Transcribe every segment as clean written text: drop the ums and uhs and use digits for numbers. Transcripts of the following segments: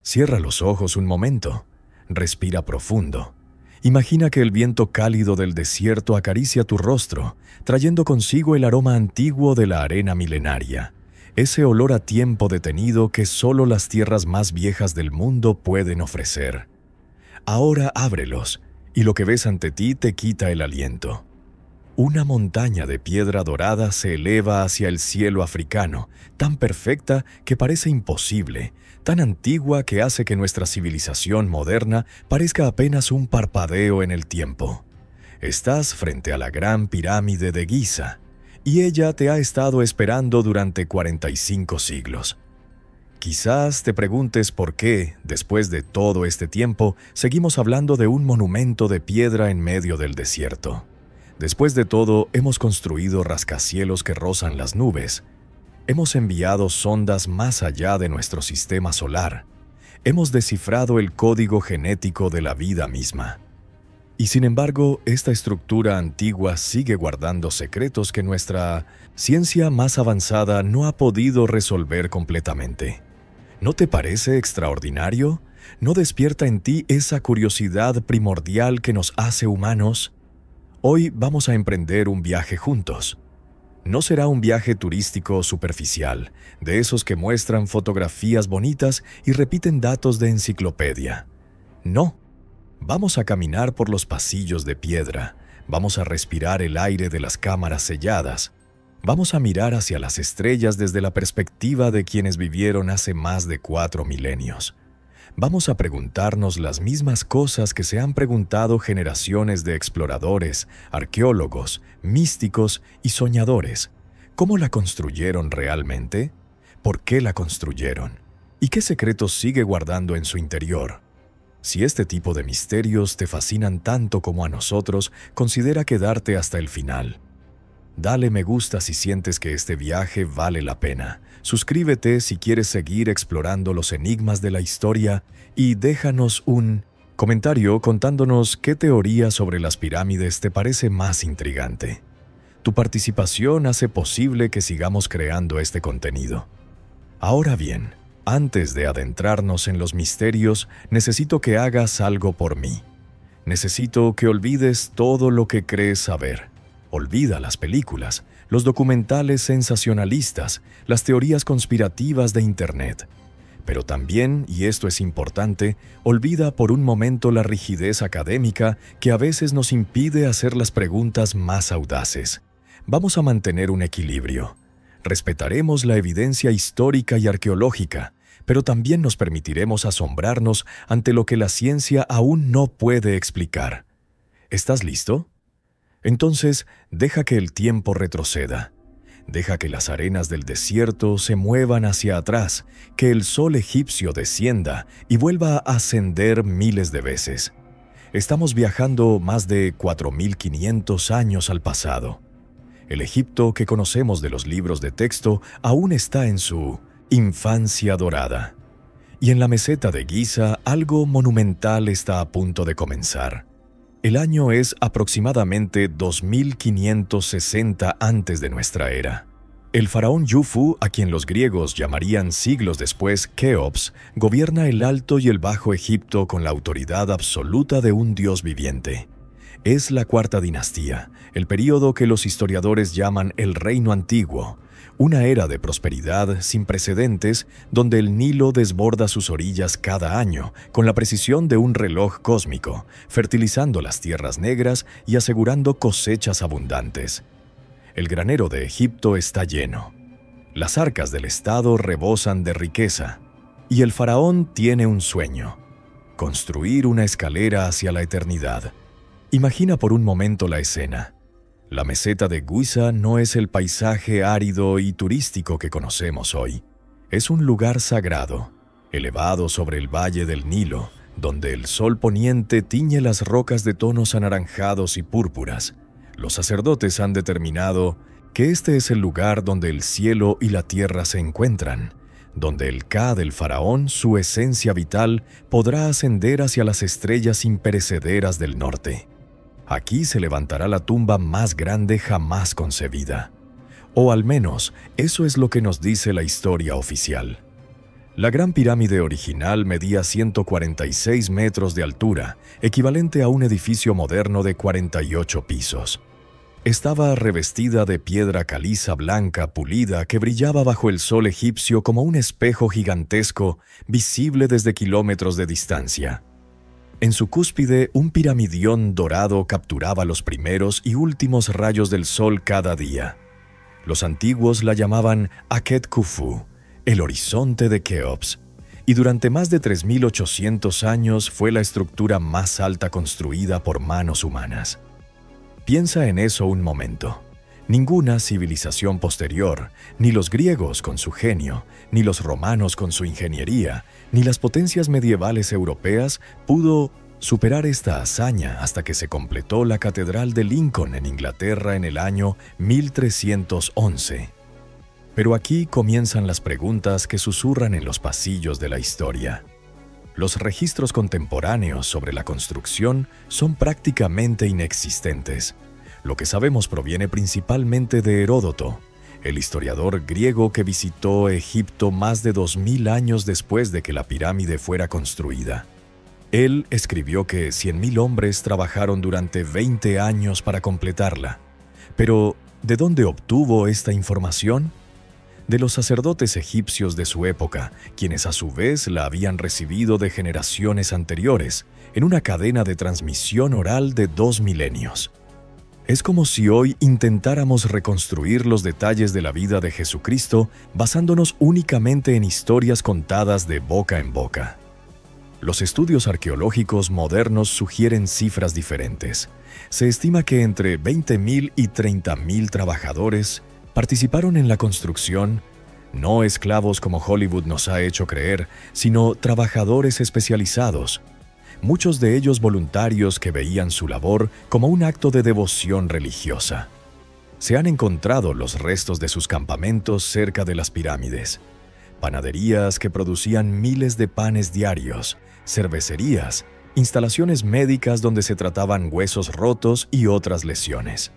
Cierra los ojos un momento. Respira profundo. Imagina que el viento cálido del desierto acaricia tu rostro, trayendo consigo el aroma antiguo de la arena milenaria, ese olor a tiempo detenido que solo las tierras más viejas del mundo pueden ofrecer. Ahora ábrelos, y lo que ves ante ti te quita el aliento. Una montaña de piedra dorada se eleva hacia el cielo africano, tan perfecta que parece imposible, tan antigua que hace que nuestra civilización moderna parezca apenas un parpadeo en el tiempo. Estás frente a la gran pirámide de Giza, y ella te ha estado esperando durante 45 siglos. Quizás te preguntes por qué, después de todo este tiempo, seguimos hablando de un monumento de piedra en medio del desierto. Después de todo, hemos construido rascacielos que rozan las nubes. Hemos enviado sondas más allá de nuestro sistema solar. Hemos descifrado el código genético de la vida misma. Y sin embargo, esta estructura antigua sigue guardando secretos que nuestra ciencia más avanzada no ha podido resolver completamente. ¿No te parece extraordinario? ¿No despierta en ti esa curiosidad primordial que nos hace humanos? Hoy vamos a emprender un viaje juntos. No será un viaje turístico superficial, de esos que muestran fotografías bonitas y repiten datos de enciclopedia. No, vamos a caminar por los pasillos de piedra, vamos a respirar el aire de las cámaras selladas, vamos a mirar hacia las estrellas desde la perspectiva de quienes vivieron hace más de 4 milenios. Vamos a preguntarnos las mismas cosas que se han preguntado generaciones de exploradores, arqueólogos, místicos y soñadores. ¿Cómo la construyeron realmente? ¿Por qué la construyeron? ¿Y qué secretos sigue guardando en su interior? Si este tipo de misterios te fascinan tanto como a nosotros, considera quedarte hasta el final. Dale me gusta si sientes que este viaje vale la pena. Suscríbete si quieres seguir explorando los enigmas de la historia y déjanos un comentario contándonos qué teoría sobre las pirámides te parece más intrigante. Tu participación hace posible que sigamos creando este contenido. Ahora bien, antes de adentrarnos en los misterios, necesito que hagas algo por mí. Necesito que olvides todo lo que crees saber. Olvida las películas, los documentales sensacionalistas, las teorías conspirativas de Internet. Pero también, y esto es importante, olvida por un momento la rigidez académica que a veces nos impide hacer las preguntas más audaces. Vamos a mantener un equilibrio. Respetaremos la evidencia histórica y arqueológica, pero también nos permitiremos asombrarnos ante lo que la ciencia aún no puede explicar. ¿Estás listo? Entonces, deja que el tiempo retroceda. Deja que las arenas del desierto se muevan hacia atrás, que el sol egipcio descienda y vuelva a ascender miles de veces. Estamos viajando más de 4.500 años al pasado. El Egipto que conocemos de los libros de texto aún está en su infancia dorada. Y en la meseta de Giza algo monumental está a punto de comenzar. El año es aproximadamente 2560 antes de nuestra era. El faraón Jufu, a quien los griegos llamarían siglos después Keops, gobierna el Alto y el Bajo Egipto con la autoridad absoluta de un dios viviente. Es la cuarta dinastía, el período que los historiadores llaman el Reino Antiguo, una era de prosperidad sin precedentes donde el Nilo desborda sus orillas cada año con la precisión de un reloj cósmico, fertilizando las tierras negras y asegurando cosechas abundantes. El granero de Egipto está lleno. Las arcas del Estado rebosan de riqueza. Y el faraón tiene un sueño: construir una escalera hacia la eternidad. Imagina por un momento la escena. La meseta de Giza no es el paisaje árido y turístico que conocemos hoy. Es un lugar sagrado, elevado sobre el valle del Nilo, donde el sol poniente tiñe las rocas de tonos anaranjados y púrpuras. Los sacerdotes han determinado que este es el lugar donde el cielo y la tierra se encuentran, donde el Ka del faraón, su esencia vital, podrá ascender hacia las estrellas imperecederas del norte. Aquí se levantará la tumba más grande jamás concebida. O al menos, eso es lo que nos dice la historia oficial. La Gran Pirámide original medía 146 metros de altura, equivalente a un edificio moderno de 48 pisos. Estaba revestida de piedra caliza blanca pulida que brillaba bajo el sol egipcio como un espejo gigantesco visible desde kilómetros de distancia. En su cúspide, un piramidión dorado capturaba los primeros y últimos rayos del sol cada día. Los antiguos la llamaban Akhet Khufu, el horizonte de Keops, y durante más de 3.800 años fue la estructura más alta construida por manos humanas. Piensa en eso un momento. Ninguna civilización posterior, ni los griegos con su genio, ni los romanos con su ingeniería, ni las potencias medievales europeas pudo superar esta hazaña hasta que se completó la Catedral de Lincoln en Inglaterra en el año 1311. Pero aquí comienzan las preguntas que susurran en los pasillos de la historia. Los registros contemporáneos sobre la construcción son prácticamente inexistentes. Lo que sabemos proviene principalmente de Heródoto, el historiador griego que visitó Egipto más de 2000 años después de que la pirámide fuera construida. Él escribió que 100.000 hombres trabajaron durante 20 años para completarla. Pero, ¿de dónde obtuvo esta información? De los sacerdotes egipcios de su época, quienes a su vez la habían recibido de generaciones anteriores, en una cadena de transmisión oral de 2 milenios. Es como si hoy intentáramos reconstruir los detalles de la vida de Jesucristo basándonos únicamente en historias contadas de boca en boca. Los estudios arqueológicos modernos sugieren cifras diferentes. Se estima que entre 20.000 y 30.000 trabajadores participaron en la construcción, no esclavos como Hollywood nos ha hecho creer, sino trabajadores especializados, muchos de ellos voluntarios que veían su labor como un acto de devoción religiosa. Se han encontrado los restos de sus campamentos cerca de las pirámides, panaderías que producían miles de panes diarios, cervecerías, instalaciones médicas donde se trataban huesos rotos y otras lesiones.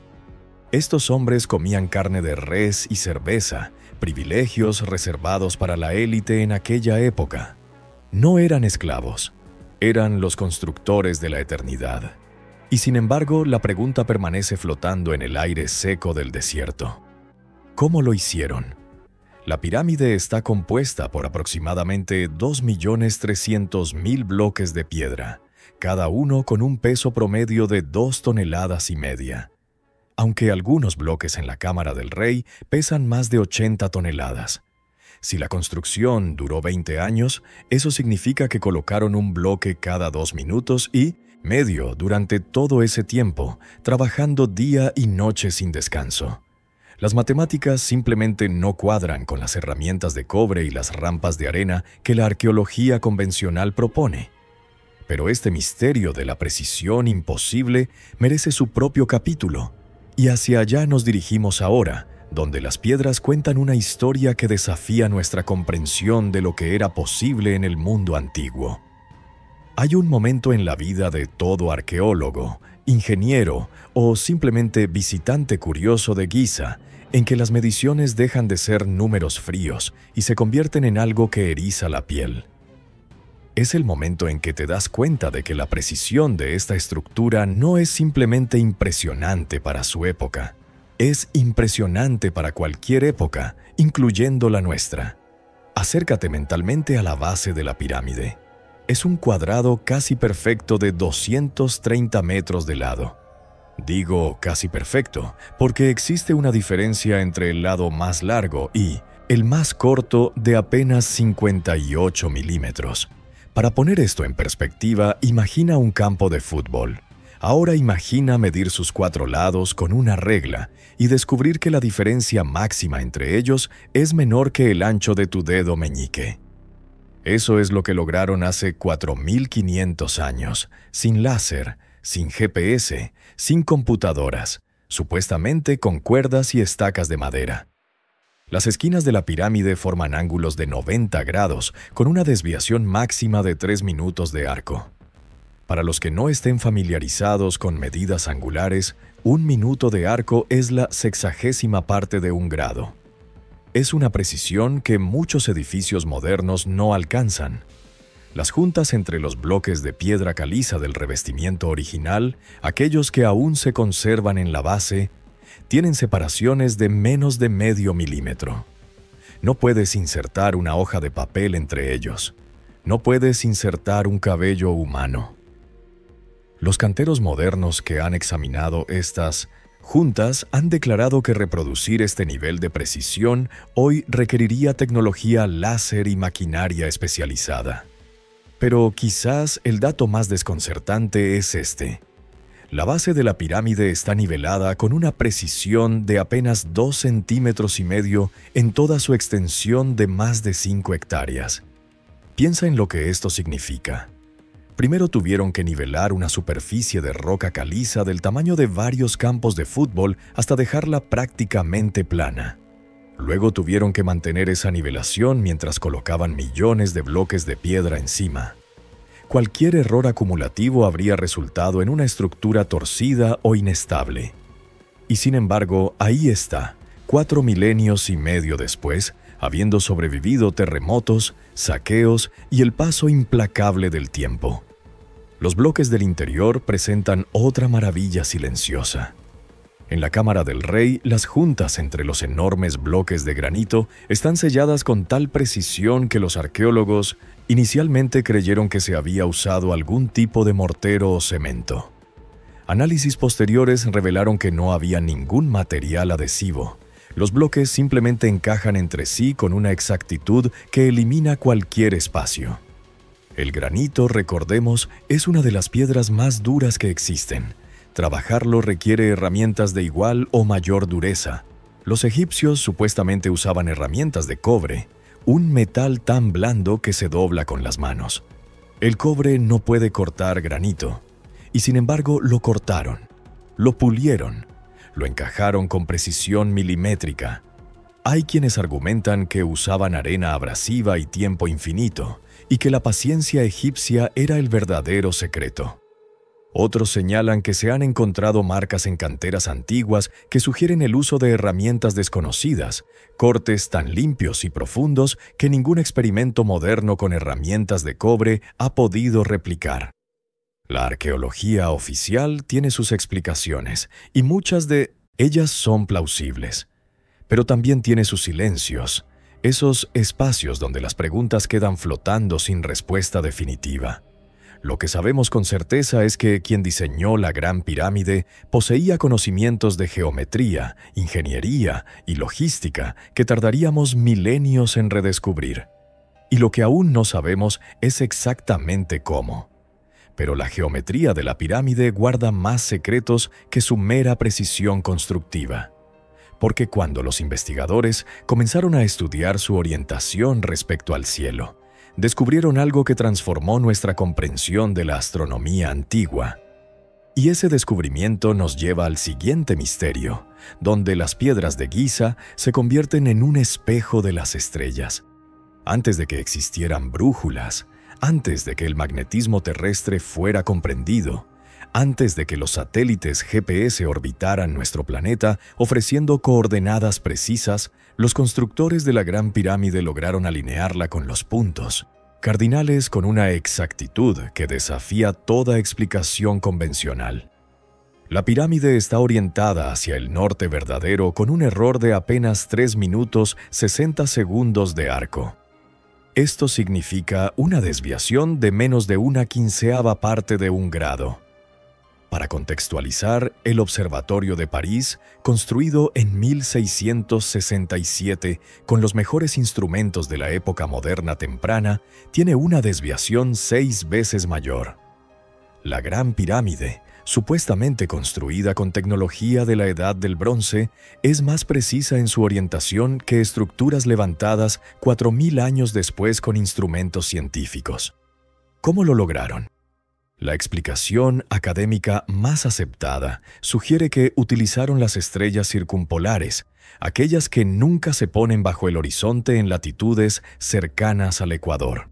Estos hombres comían carne de res y cerveza, privilegios reservados para la élite en aquella época. No eran esclavos, eran los constructores de la eternidad. Y sin embargo, la pregunta permanece flotando en el aire seco del desierto. ¿Cómo lo hicieron? La pirámide está compuesta por aproximadamente 2.300.000 bloques de piedra, cada uno con un peso promedio de 2,5 toneladas. Aunque algunos bloques en la Cámara del Rey pesan más de 80 toneladas. Si la construcción duró 20 años, eso significa que colocaron un bloque cada 2 minutos y medio durante todo ese tiempo, trabajando día y noche sin descanso. Las matemáticas simplemente no cuadran con las herramientas de cobre y las rampas de arena que la arqueología convencional propone. Pero este misterio de la precisión imposible merece su propio capítulo. Y hacia allá nos dirigimos ahora, donde las piedras cuentan una historia que desafía nuestra comprensión de lo que era posible en el mundo antiguo. Hay un momento en la vida de todo arqueólogo, ingeniero o simplemente visitante curioso de Giza, en que las mediciones dejan de ser números fríos y se convierten en algo que eriza la piel. Es el momento en que te das cuenta de que la precisión de esta estructura no es simplemente impresionante para su época, es impresionante para cualquier época, incluyendo la nuestra. Acércate mentalmente a la base de la pirámide. Es un cuadrado casi perfecto de 230 metros de lado. Digo casi perfecto, porque existe una diferencia entre el lado más largo y el más corto de apenas 58 milímetros. Para poner esto en perspectiva, imagina un campo de fútbol. Ahora imagina medir sus 4 lados con una regla y descubrir que la diferencia máxima entre ellos es menor que el ancho de tu dedo meñique. Eso es lo que lograron hace 4.500 años, sin láser, sin GPS, sin computadoras, supuestamente con cuerdas y estacas de madera. Las esquinas de la pirámide forman ángulos de 90 grados, con una desviación máxima de 3 minutos de arco. Para los que no estén familiarizados con medidas angulares, 1 minuto de arco es la 60ª parte de un grado. Es una precisión que muchos edificios modernos no alcanzan. Las juntas entre los bloques de piedra caliza del revestimiento original, aquellos que aún se conservan en la base, tienen separaciones de menos de medio milímetro. No puedes insertar una hoja de papel entre ellos. No puedes insertar un cabello humano. Los canteros modernos que han examinado estas juntas han declarado que reproducir este nivel de precisión hoy requeriría tecnología láser y maquinaria especializada. Pero quizás el dato más desconcertante es este. La base de la pirámide está nivelada con una precisión de apenas 2,5 centímetros en toda su extensión de más de 5 hectáreas. Piensa en lo que esto significa. Primero tuvieron que nivelar una superficie de roca caliza del tamaño de varios campos de fútbol hasta dejarla prácticamente plana. Luego tuvieron que mantener esa nivelación mientras colocaban millones de bloques de piedra encima. Cualquier error acumulativo habría resultado en una estructura torcida o inestable. Y sin embargo, ahí está, 4,5 milenios después, habiendo sobrevivido terremotos, saqueos y el paso implacable del tiempo. Los bloques del interior presentan otra maravilla silenciosa. En la cámara del rey, las juntas entre los enormes bloques de granito están selladas con tal precisión que los arqueólogos inicialmente creyeron que se había usado algún tipo de mortero o cemento. Análisis posteriores revelaron que no había ningún material adhesivo. Los bloques simplemente encajan entre sí con una exactitud que elimina cualquier espacio. El granito, recordemos, es una de las piedras más duras que existen. Trabajarlo requiere herramientas de igual o mayor dureza. Los egipcios supuestamente usaban herramientas de cobre, un metal tan blando que se dobla con las manos. El cobre no puede cortar granito, y sin embargo lo cortaron, lo pulieron, lo encajaron con precisión milimétrica. Hay quienes argumentan que usaban arena abrasiva y tiempo infinito, y que la paciencia egipcia era el verdadero secreto. Otros señalan que se han encontrado marcas en canteras antiguas que sugieren el uso de herramientas desconocidas, cortes tan limpios y profundos que ningún experimento moderno con herramientas de cobre ha podido replicar. La arqueología oficial tiene sus explicaciones, y muchas de ellas son plausibles. Pero también tiene sus silencios, esos espacios donde las preguntas quedan flotando sin respuesta definitiva. Lo que sabemos con certeza es que quien diseñó la Gran Pirámide poseía conocimientos de geometría, ingeniería y logística que tardaríamos milenios en redescubrir. Y lo que aún no sabemos es exactamente cómo. Pero la geometría de la pirámide guarda más secretos que su mera precisión constructiva. Porque cuando los investigadores comenzaron a estudiar su orientación respecto al cielo, descubrieron algo que transformó nuestra comprensión de la astronomía antigua. Y ese descubrimiento nos lleva al siguiente misterio, donde las piedras de Giza se convierten en un espejo de las estrellas. Antes de que existieran brújulas, antes de que el magnetismo terrestre fuera comprendido, antes de que los satélites GPS orbitaran nuestro planeta ofreciendo coordenadas precisas, los constructores de la Gran Pirámide lograron alinearla con los puntos cardinales con una exactitud que desafía toda explicación convencional. La pirámide está orientada hacia el norte verdadero con un error de apenas 3 minutos 60 segundos de arco. Esto significa una desviación de menos de 1/15 parte de un grado. Para contextualizar, el Observatorio de París, construido en 1667 con los mejores instrumentos de la época moderna temprana, tiene una desviación 6 veces mayor. La Gran Pirámide, supuestamente construida con tecnología de la Edad del Bronce, es más precisa en su orientación que estructuras levantadas 4,000 años después con instrumentos científicos. ¿Cómo lo lograron? La explicación académica más aceptada sugiere que utilizaron las estrellas circumpolares, aquellas que nunca se ponen bajo el horizonte en latitudes cercanas al ecuador.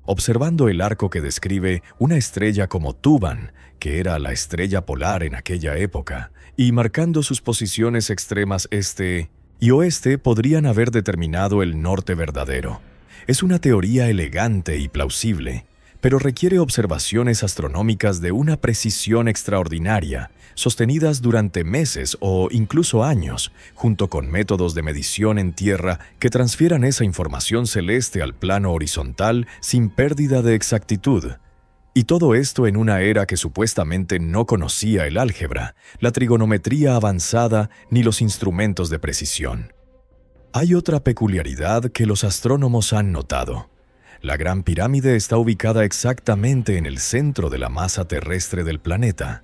Observando el arco que describe una estrella como Tuban, que era la estrella polar en aquella época, y marcando sus posiciones extremas este y oeste podrían haber determinado el norte verdadero. Es una teoría elegante y plausible, pero requiere observaciones astronómicas de una precisión extraordinaria, sostenidas durante meses o incluso años, junto con métodos de medición en tierra que transfieran esa información celeste al plano horizontal sin pérdida de exactitud. Y todo esto en una era que supuestamente no conocía el álgebra, la trigonometría avanzada ni los instrumentos de precisión. Hay otra peculiaridad que los astrónomos han notado. La Gran Pirámide está ubicada exactamente en el centro de la masa terrestre del planeta.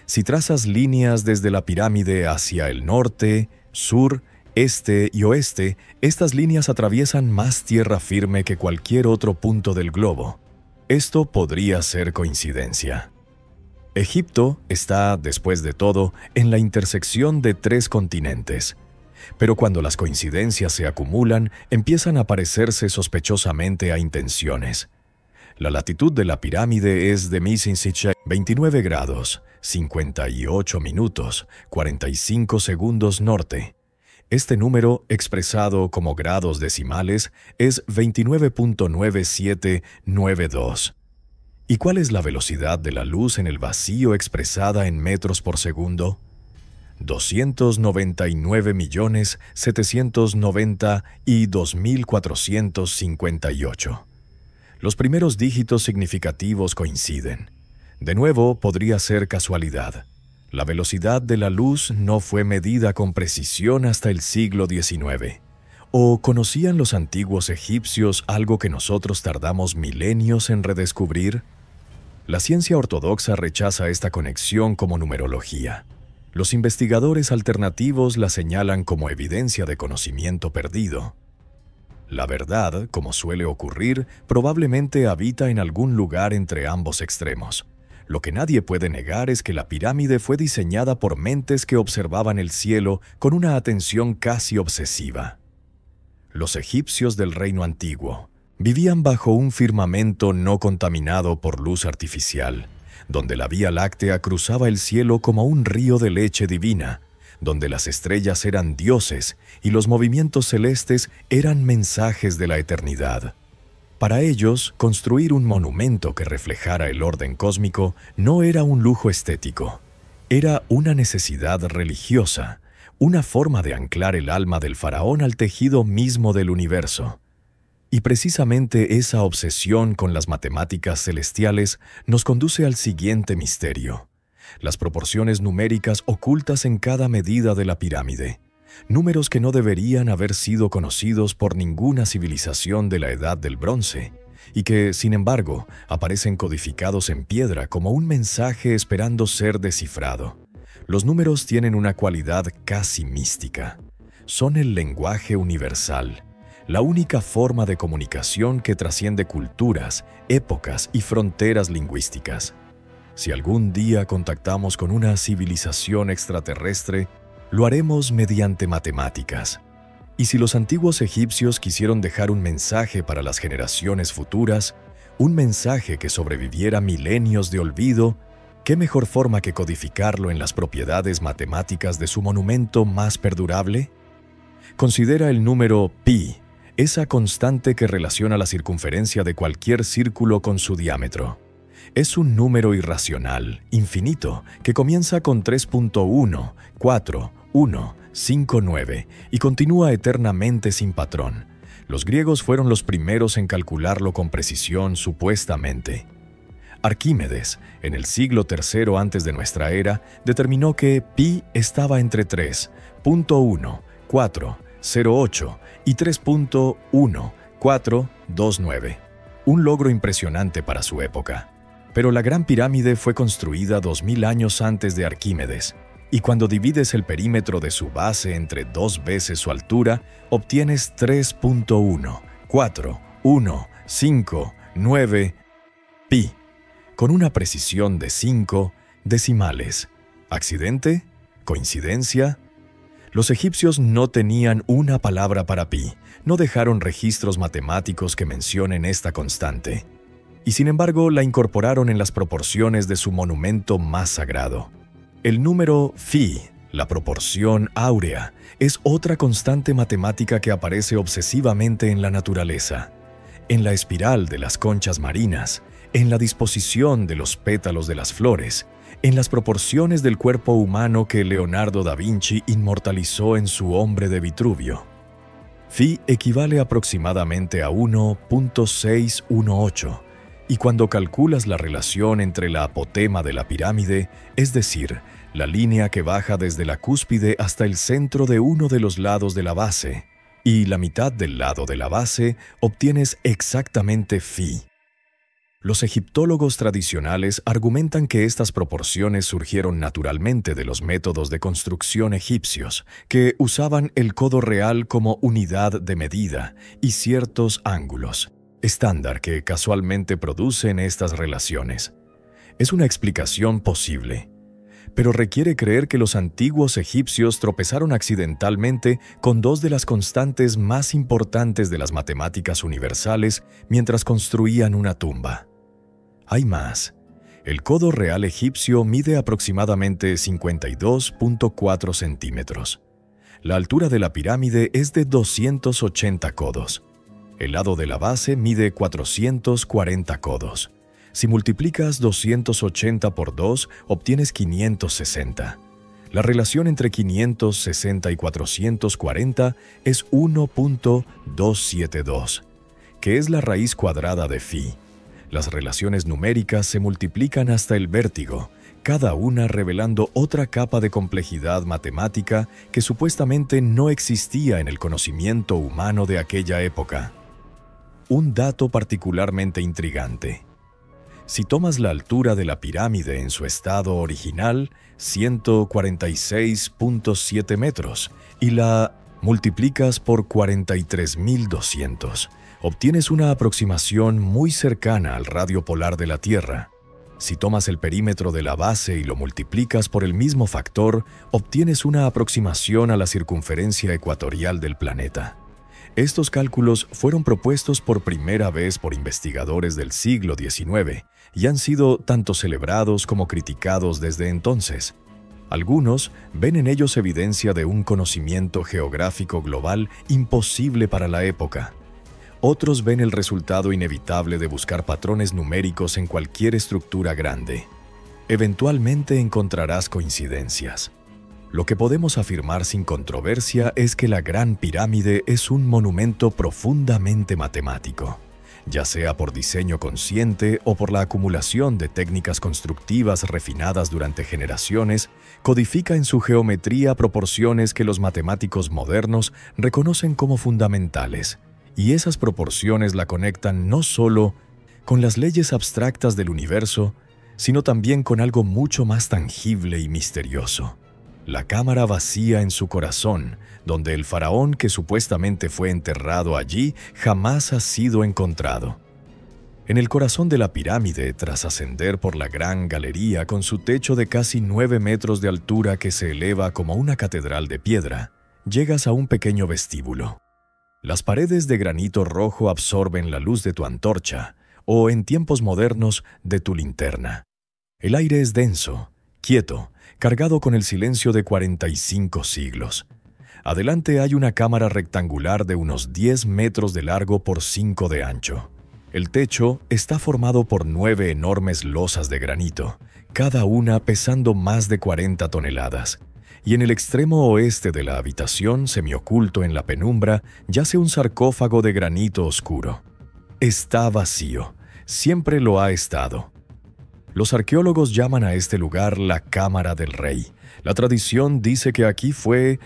Si trazas líneas desde la pirámide hacia el norte, sur, este y oeste, estas líneas atraviesan más tierra firme que cualquier otro punto del globo. Esto podría ser coincidencia. Egipto está, después de todo, en la intersección de 3 continentes. Pero cuando las coincidencias se acumulan, empiezan a parecerse sospechosamente a intenciones. La latitud de la pirámide es de Misinsich 29 grados, 58 minutos, 45 segundos norte. Este número, expresado como grados decimales, es 29.9792. ¿Y cuál es la velocidad de la luz en el vacío expresada en metros por segundo? 299.792.458. Los primeros dígitos significativos coinciden. De nuevo, podría ser casualidad. La velocidad de la luz no fue medida con precisión hasta el siglo XIX. ¿O conocían los antiguos egipcios algo que nosotros tardamos milenios en redescubrir? La ciencia ortodoxa rechaza esta conexión como numerología. Los investigadores alternativos la señalan como evidencia de conocimiento perdido. La verdad, como suele ocurrir, probablemente habita en algún lugar entre ambos extremos. Lo que nadie puede negar es que la pirámide fue diseñada por mentes que observaban el cielo con una atención casi obsesiva. Los egipcios del reino antiguo vivían bajo un firmamento no contaminado por luz artificial, donde la Vía Láctea cruzaba el cielo como un río de leche divina, donde las estrellas eran dioses y los movimientos celestes eran mensajes de la eternidad. Para ellos, construir un monumento que reflejara el orden cósmico no era un lujo estético, era una necesidad religiosa, una forma de anclar el alma del faraón al tejido mismo del universo. Y precisamente esa obsesión con las matemáticas celestiales nos conduce al siguiente misterio: las proporciones numéricas ocultas en cada medida de la pirámide, números que no deberían haber sido conocidos por ninguna civilización de la Edad del Bronce, y que, sin embargo, aparecen codificados en piedra como un mensaje esperando ser descifrado. Los números tienen una cualidad casi mística. Son el lenguaje universal, la única forma de comunicación que trasciende culturas, épocas y fronteras lingüísticas. Si algún día contactamos con una civilización extraterrestre, lo haremos mediante matemáticas. Y si los antiguos egipcios quisieron dejar un mensaje para las generaciones futuras, un mensaje que sobreviviera milenios de olvido, ¿qué mejor forma que codificarlo en las propiedades matemáticas de su monumento más perdurable? Considera el número pi, esa constante que relaciona la circunferencia de cualquier círculo con su diámetro. Es un número irracional, infinito, que comienza con 3.14,159 y continúa eternamente sin patrón. Los griegos fueron los primeros en calcularlo con precisión, supuestamente. Arquímedes, en el siglo III antes de nuestra era, determinó que pi estaba entre 3.1408 y 3.1429, un logro impresionante para su época. Pero la Gran Pirámide fue construida 2000 años antes de Arquímedes, y cuando divides el perímetro de su base entre 2 veces su altura, obtienes 3.1415,9 pi, con una precisión de 5 decimales. ¿Accidente? ¿Coincidencia? Los egipcios no tenían una palabra para pi, no dejaron registros matemáticos que mencionen esta constante, y sin embargo la incorporaron en las proporciones de su monumento más sagrado. El número phi, La proporción áurea es otra constante matemática que aparece obsesivamente en la naturaleza, en la espiral de las conchas marinas, en la disposición de los pétalos de las flores, en las proporciones del cuerpo humano que Leonardo da Vinci inmortalizó en su Hombre de Vitruvio. Phi equivale aproximadamente a 1.618, y cuando calculas la relación entre la apotema de la pirámide, es decir, la línea que baja desde la cúspide hasta el centro de uno de los lados de la base, y la mitad del lado de la base, obtienes exactamente Phi. Los egiptólogos tradicionales argumentan que estas proporciones surgieron naturalmente de los métodos de construcción egipcios, que usaban el codo real como unidad de medida y ciertos ángulos estándar que casualmente producen estas relaciones. Es una explicación posible, pero requiere creer que los antiguos egipcios tropezaron accidentalmente con dos de las constantes más importantes de las matemáticas universales mientras construían una tumba. Hay más. El codo real egipcio mide aproximadamente 52.4 centímetros. La altura de la pirámide es de 280 codos. El lado de la base mide 440 codos. Si multiplicas 280 por 2, obtienes 560. La relación entre 560 y 440 es 1.272, que es la raíz cuadrada de Phi. Las relaciones numéricas se multiplican hasta el vértigo, cada una revelando otra capa de complejidad matemática que supuestamente no existía en el conocimiento humano de aquella época. Un dato particularmente intrigante. Si tomas la altura de la pirámide en su estado original, 146.7 metros, y la multiplicas por 43.200, obtienes una aproximación muy cercana al radio polar de la Tierra. Si tomas el perímetro de la base y lo multiplicas por el mismo factor, obtienes una aproximación a la circunferencia ecuatorial del planeta. Estos cálculos fueron propuestos por primera vez por investigadores del siglo XIX y han sido tanto celebrados como criticados desde entonces. Algunos ven en ellos evidencia de un conocimiento geográfico global imposible para la época. Otros ven el resultado inevitable de buscar patrones numéricos en cualquier estructura grande. Eventualmente encontrarás coincidencias. Lo que podemos afirmar sin controversia es que la Gran Pirámide es un monumento profundamente matemático, ya sea por diseño consciente o por la acumulación de técnicas constructivas refinadas durante generaciones. Codifica en su geometría proporciones que los matemáticos modernos reconocen como fundamentales, y esas proporciones la conectan no solo con las leyes abstractas del universo, sino también con algo mucho más tangible y misterioso: la cámara vacía en su corazón, donde el faraón que supuestamente fue enterrado allí jamás ha sido encontrado. En el corazón de la pirámide, tras ascender por la gran galería con su techo de casi 9 metros de altura que se eleva como una catedral de piedra, llegas a un pequeño vestíbulo. Las paredes de granito rojo absorben la luz de tu antorcha, o en tiempos modernos, de tu linterna. El aire es denso, quieto, cargado con el silencio de 45 siglos. Adelante hay una cámara rectangular de unos 10 metros de largo por 5 de ancho. El techo está formado por 9 enormes losas de granito, cada una pesando más de 40 toneladas. Y en el extremo oeste de la habitación, semioculto en la penumbra, yace un sarcófago de granito oscuro. Está vacío, siempre lo ha estado. Los arqueólogos llaman a este lugar la Cámara del Rey. La tradición dice que aquí fue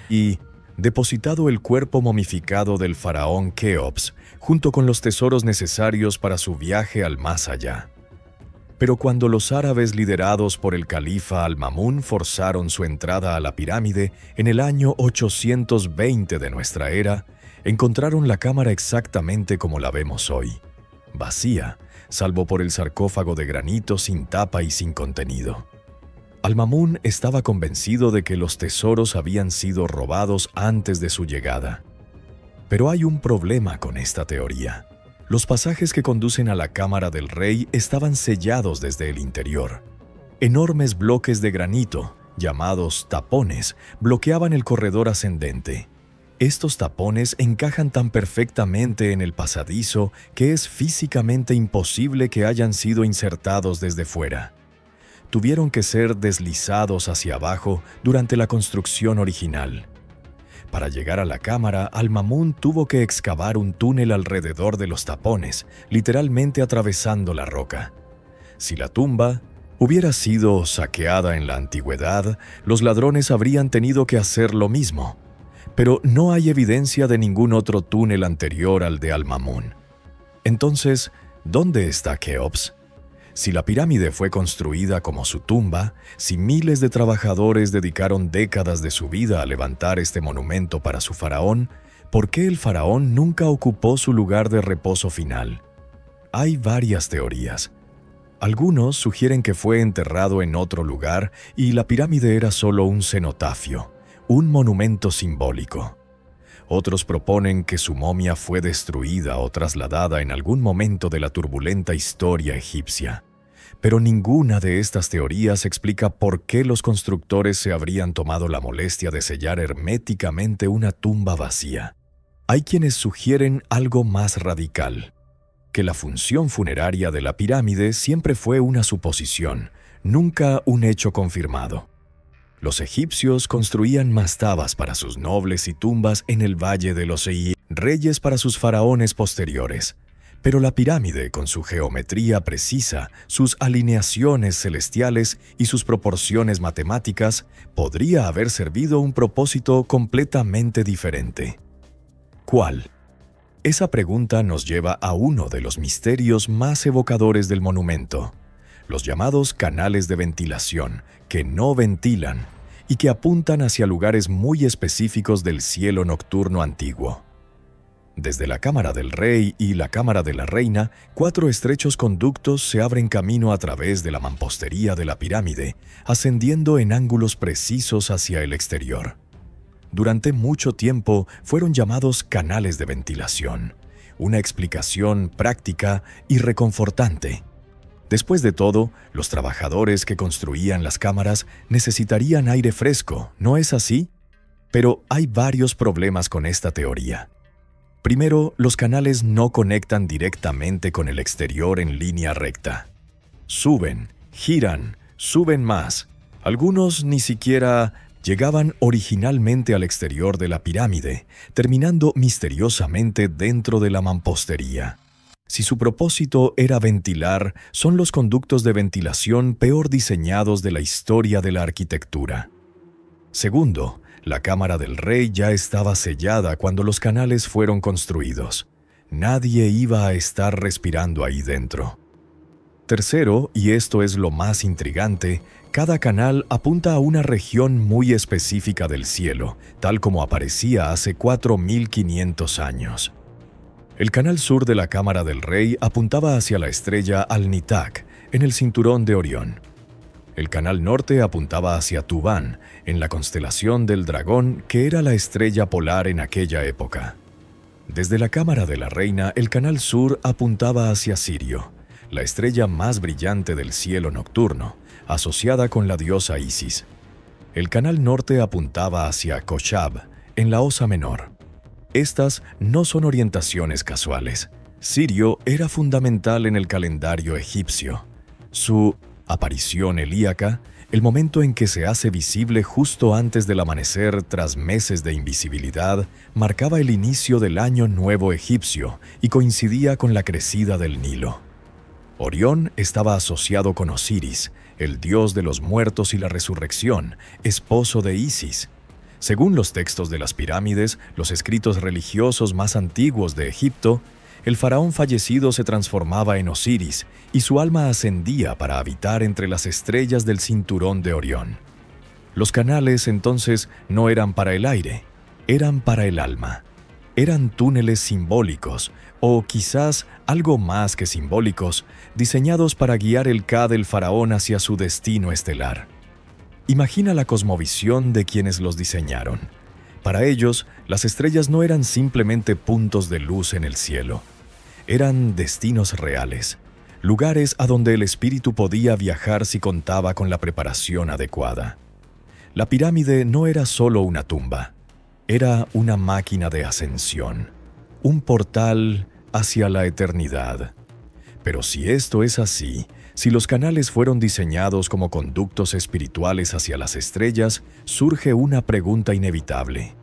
depositado el cuerpo momificado del faraón Keops, junto con los tesoros necesarios para su viaje al más allá. Pero cuando los árabes liderados por el califa Al-Mamún forzaron su entrada a la pirámide en el año 820 de nuestra era, encontraron la cámara exactamente como la vemos hoy, vacía, salvo por el sarcófago de granito sin tapa y sin contenido. Al-Mamún estaba convencido de que los tesoros habían sido robados antes de su llegada. Pero hay un problema con esta teoría. Los pasajes que conducen a la cámara del rey estaban sellados desde el interior. Enormes bloques de granito, llamados tapones, bloqueaban el corredor ascendente. Estos tapones encajan tan perfectamente en el pasadizo que es físicamente imposible que hayan sido insertados desde fuera. Tuvieron que ser deslizados hacia abajo durante la construcción original. Para llegar a la cámara, Al-Ma'mún tuvo que excavar un túnel alrededor de los tapones, literalmente atravesando la roca. Si la tumba hubiera sido saqueada en la antigüedad, los ladrones habrían tenido que hacer lo mismo. Pero no hay evidencia de ningún otro túnel anterior al de Al-Ma'mún. Entonces, ¿dónde está Keops? Si la pirámide fue construida como su tumba, si miles de trabajadores dedicaron décadas de su vida a levantar este monumento para su faraón, ¿por qué el faraón nunca ocupó su lugar de reposo final? Hay varias teorías. Algunos sugieren que fue enterrado en otro lugar y la pirámide era solo un cenotafio, un monumento simbólico. Otros proponen que su momia fue destruida o trasladada en algún momento de la turbulenta historia egipcia. Pero ninguna de estas teorías explica por qué los constructores se habrían tomado la molestia de sellar herméticamente una tumba vacía. Hay quienes sugieren algo más radical, que la función funeraria de la pirámide siempre fue una suposición, nunca un hecho confirmado. Los egipcios construían mastabas para sus nobles y tumbas en el valle de los reyes para sus faraones posteriores. Pero la pirámide, con su geometría precisa, sus alineaciones celestiales y sus proporciones matemáticas, podría haber servido un propósito completamente diferente. ¿Cuál? Esa pregunta nos lleva a uno de los misterios más evocadores del monumento, los llamados canales de ventilación, que no ventilan y que apuntan hacia lugares muy específicos del cielo nocturno antiguo. Desde la cámara del rey y la cámara de la reina, 4 estrechos conductos se abren camino a través de la mampostería de la pirámide, ascendiendo en ángulos precisos hacia el exterior. Durante mucho tiempo fueron llamados canales de ventilación, una explicación práctica y reconfortante. Después de todo, los trabajadores que construían las cámaras necesitarían aire fresco, ¿no es así? Pero hay varios problemas con esta teoría. Primero, los canales no conectan directamente con el exterior en línea recta. Suben, giran, suben más. Algunos ni siquiera llegaban originalmente al exterior de la pirámide, terminando misteriosamente dentro de la mampostería. Si su propósito era ventilar, son los conductos de ventilación peor diseñados de la historia de la arquitectura. Segundo, la cámara del rey ya estaba sellada cuando los canales fueron construidos. Nadie iba a estar respirando ahí dentro. Tercero, y esto es lo más intrigante, cada canal apunta a una región muy específica del cielo, tal como aparecía hace 4500 años. El canal sur de la cámara del rey apuntaba hacia la estrella Al-Nitak, en el cinturón de Orión. El canal norte apuntaba hacia Tubán, en la constelación del Dragón, que era la estrella polar en aquella época. Desde la cámara de la reina, el canal sur apuntaba hacia Sirio, la estrella más brillante del cielo nocturno, asociada con la diosa Isis. El canal norte apuntaba hacia Koshab, en la Osa Menor. Estas no son orientaciones casuales. Sirio era fundamental en el calendario egipcio. Su aparición helíaca, el momento en que se hace visible justo antes del amanecer tras meses de invisibilidad, marcaba el inicio del año nuevo egipcio y coincidía con la crecida del Nilo. Orión estaba asociado con Osiris, el dios de los muertos y la resurrección, esposo de Isis. Según los textos de las pirámides, los escritos religiosos más antiguos de Egipto, el faraón fallecido se transformaba en Osiris y su alma ascendía para habitar entre las estrellas del cinturón de Orión. Los canales, entonces, no eran para el aire, eran para el alma. Eran túneles simbólicos, o quizás algo más que simbólicos, diseñados para guiar el Ka del faraón hacia su destino estelar. Imagina la cosmovisión de quienes los diseñaron. Para ellos, las estrellas no eran simplemente puntos de luz en el cielo. Eran destinos reales, lugares a donde el espíritu podía viajar si contaba con la preparación adecuada. La pirámide no era solo una tumba, era una máquina de ascensión, un portal hacia la eternidad. Pero si esto es así, si los canales fueron diseñados como conductos espirituales hacia las estrellas, surge una pregunta inevitable.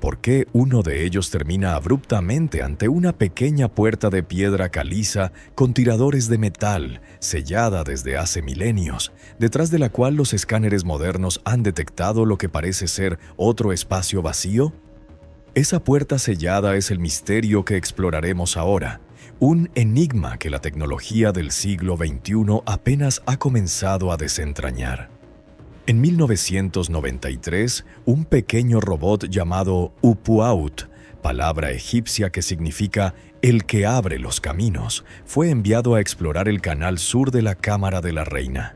¿Por qué uno de ellos termina abruptamente ante una pequeña puerta de piedra caliza con tiradores de metal, sellada desde hace milenios, detrás de la cual los escáneres modernos han detectado lo que parece ser otro espacio vacío? Esa puerta sellada es el misterio que exploraremos ahora, un enigma que la tecnología del siglo XXI apenas ha comenzado a desentrañar. En 1993, un pequeño robot llamado Upuaut, palabra egipcia que significa «el que abre los caminos», fue enviado a explorar el canal sur de la Cámara de la Reina.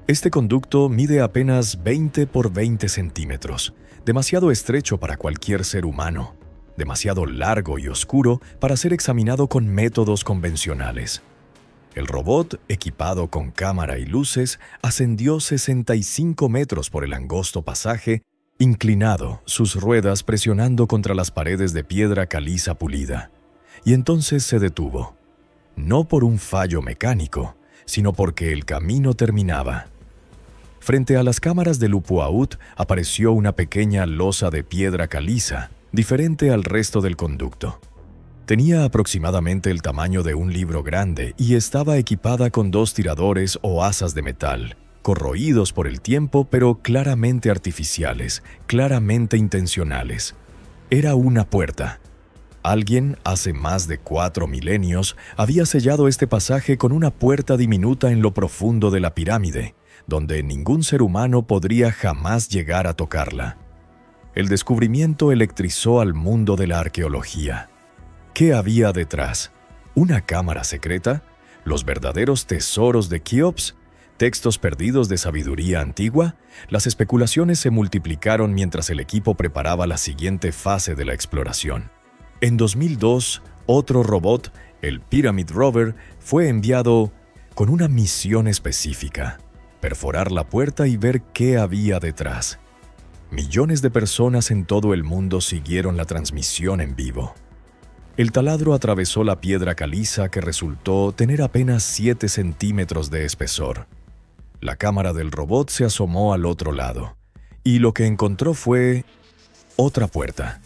Este conducto mide apenas 20 por 20 centímetros, demasiado estrecho para cualquier ser humano, demasiado largo y oscuro para ser examinado con métodos convencionales. El robot, equipado con cámara y luces, ascendió 65 metros por el angosto pasaje, inclinado, sus ruedas presionando contra las paredes de piedra caliza pulida. Y entonces se detuvo, no por un fallo mecánico, sino porque el camino terminaba. Frente a las cámaras del Upuaut apareció una pequeña losa de piedra caliza, diferente al resto del conducto. Tenía aproximadamente el tamaño de un libro grande y estaba equipada con 2 tiradores o asas de metal, corroídos por el tiempo pero claramente artificiales, claramente intencionales. Era una puerta. Alguien, hace más de 4 milenios, había sellado este pasaje con una puerta diminuta en lo profundo de la pirámide, donde ningún ser humano podría jamás llegar a tocarla. El descubrimiento electrizó al mundo de la arqueología. ¿Qué había detrás? ¿Una cámara secreta? ¿Los verdaderos tesoros de Keops? ¿Textos perdidos de sabiduría antigua? Las especulaciones se multiplicaron mientras el equipo preparaba la siguiente fase de la exploración. En 2002, otro robot, el Pyramid Rover, fue enviado con una misión específica: perforar la puerta y ver qué había detrás. Millones de personas en todo el mundo siguieron la transmisión en vivo. El taladro atravesó la piedra caliza que resultó tener apenas 7 centímetros de espesor. La cámara del robot se asomó al otro lado, y lo que encontró fue otra puerta.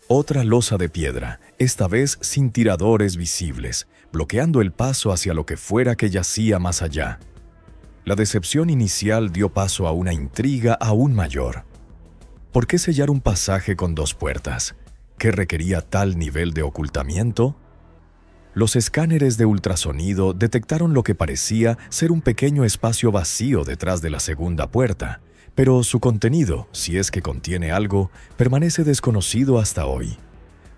Otra losa de piedra, esta vez sin tiradores visibles, bloqueando el paso hacia lo que fuera que yacía más allá. La decepción inicial dio paso a una intriga aún mayor. ¿Por qué sellar un pasaje con 2 puertas? ¿Qué requería tal nivel de ocultamiento? Los escáneres de ultrasonido detectaron lo que parecía ser un pequeño espacio vacío detrás de la segunda puerta, pero su contenido, si es que contiene algo, permanece desconocido hasta hoy.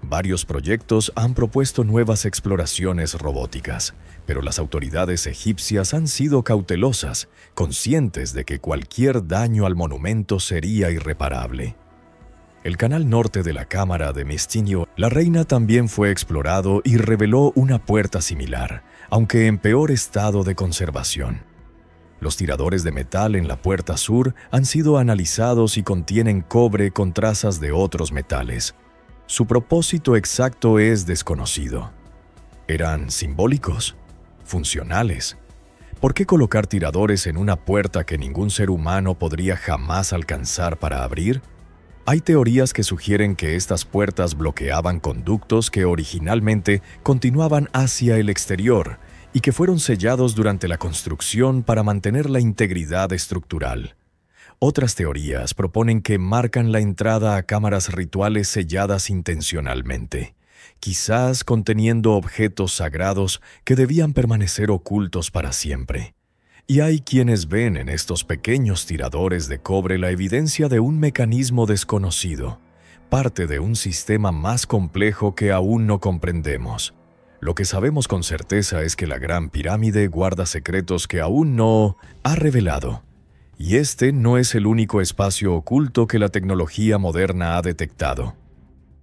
Varios proyectos han propuesto nuevas exploraciones robóticas, pero las autoridades egipcias han sido cautelosas, conscientes de que cualquier daño al monumento sería irreparable. El canal norte de la cámara de Mestinio, la Reina, también fue explorado y reveló una puerta similar, aunque en peor estado de conservación. Los tiradores de metal en la puerta sur han sido analizados y contienen cobre con trazas de otros metales. Su propósito exacto es desconocido. ¿Eran simbólicos? ¿Funcionales? ¿Por qué colocar tiradores en una puerta que ningún ser humano podría jamás alcanzar para abrir? Hay teorías que sugieren que estas puertas bloqueaban conductos que originalmente continuaban hacia el exterior y que fueron sellados durante la construcción para mantener la integridad estructural. Otras teorías proponen que marcan la entrada a cámaras rituales selladas intencionalmente, quizás conteniendo objetos sagrados que debían permanecer ocultos para siempre. Y hay quienes ven en estos pequeños tiradores de cobre la evidencia de un mecanismo desconocido, parte de un sistema más complejo que aún no comprendemos. Lo que sabemos con certeza es que la Gran Pirámide guarda secretos que aún no ha revelado. Y este no es el único espacio oculto que la tecnología moderna ha detectado.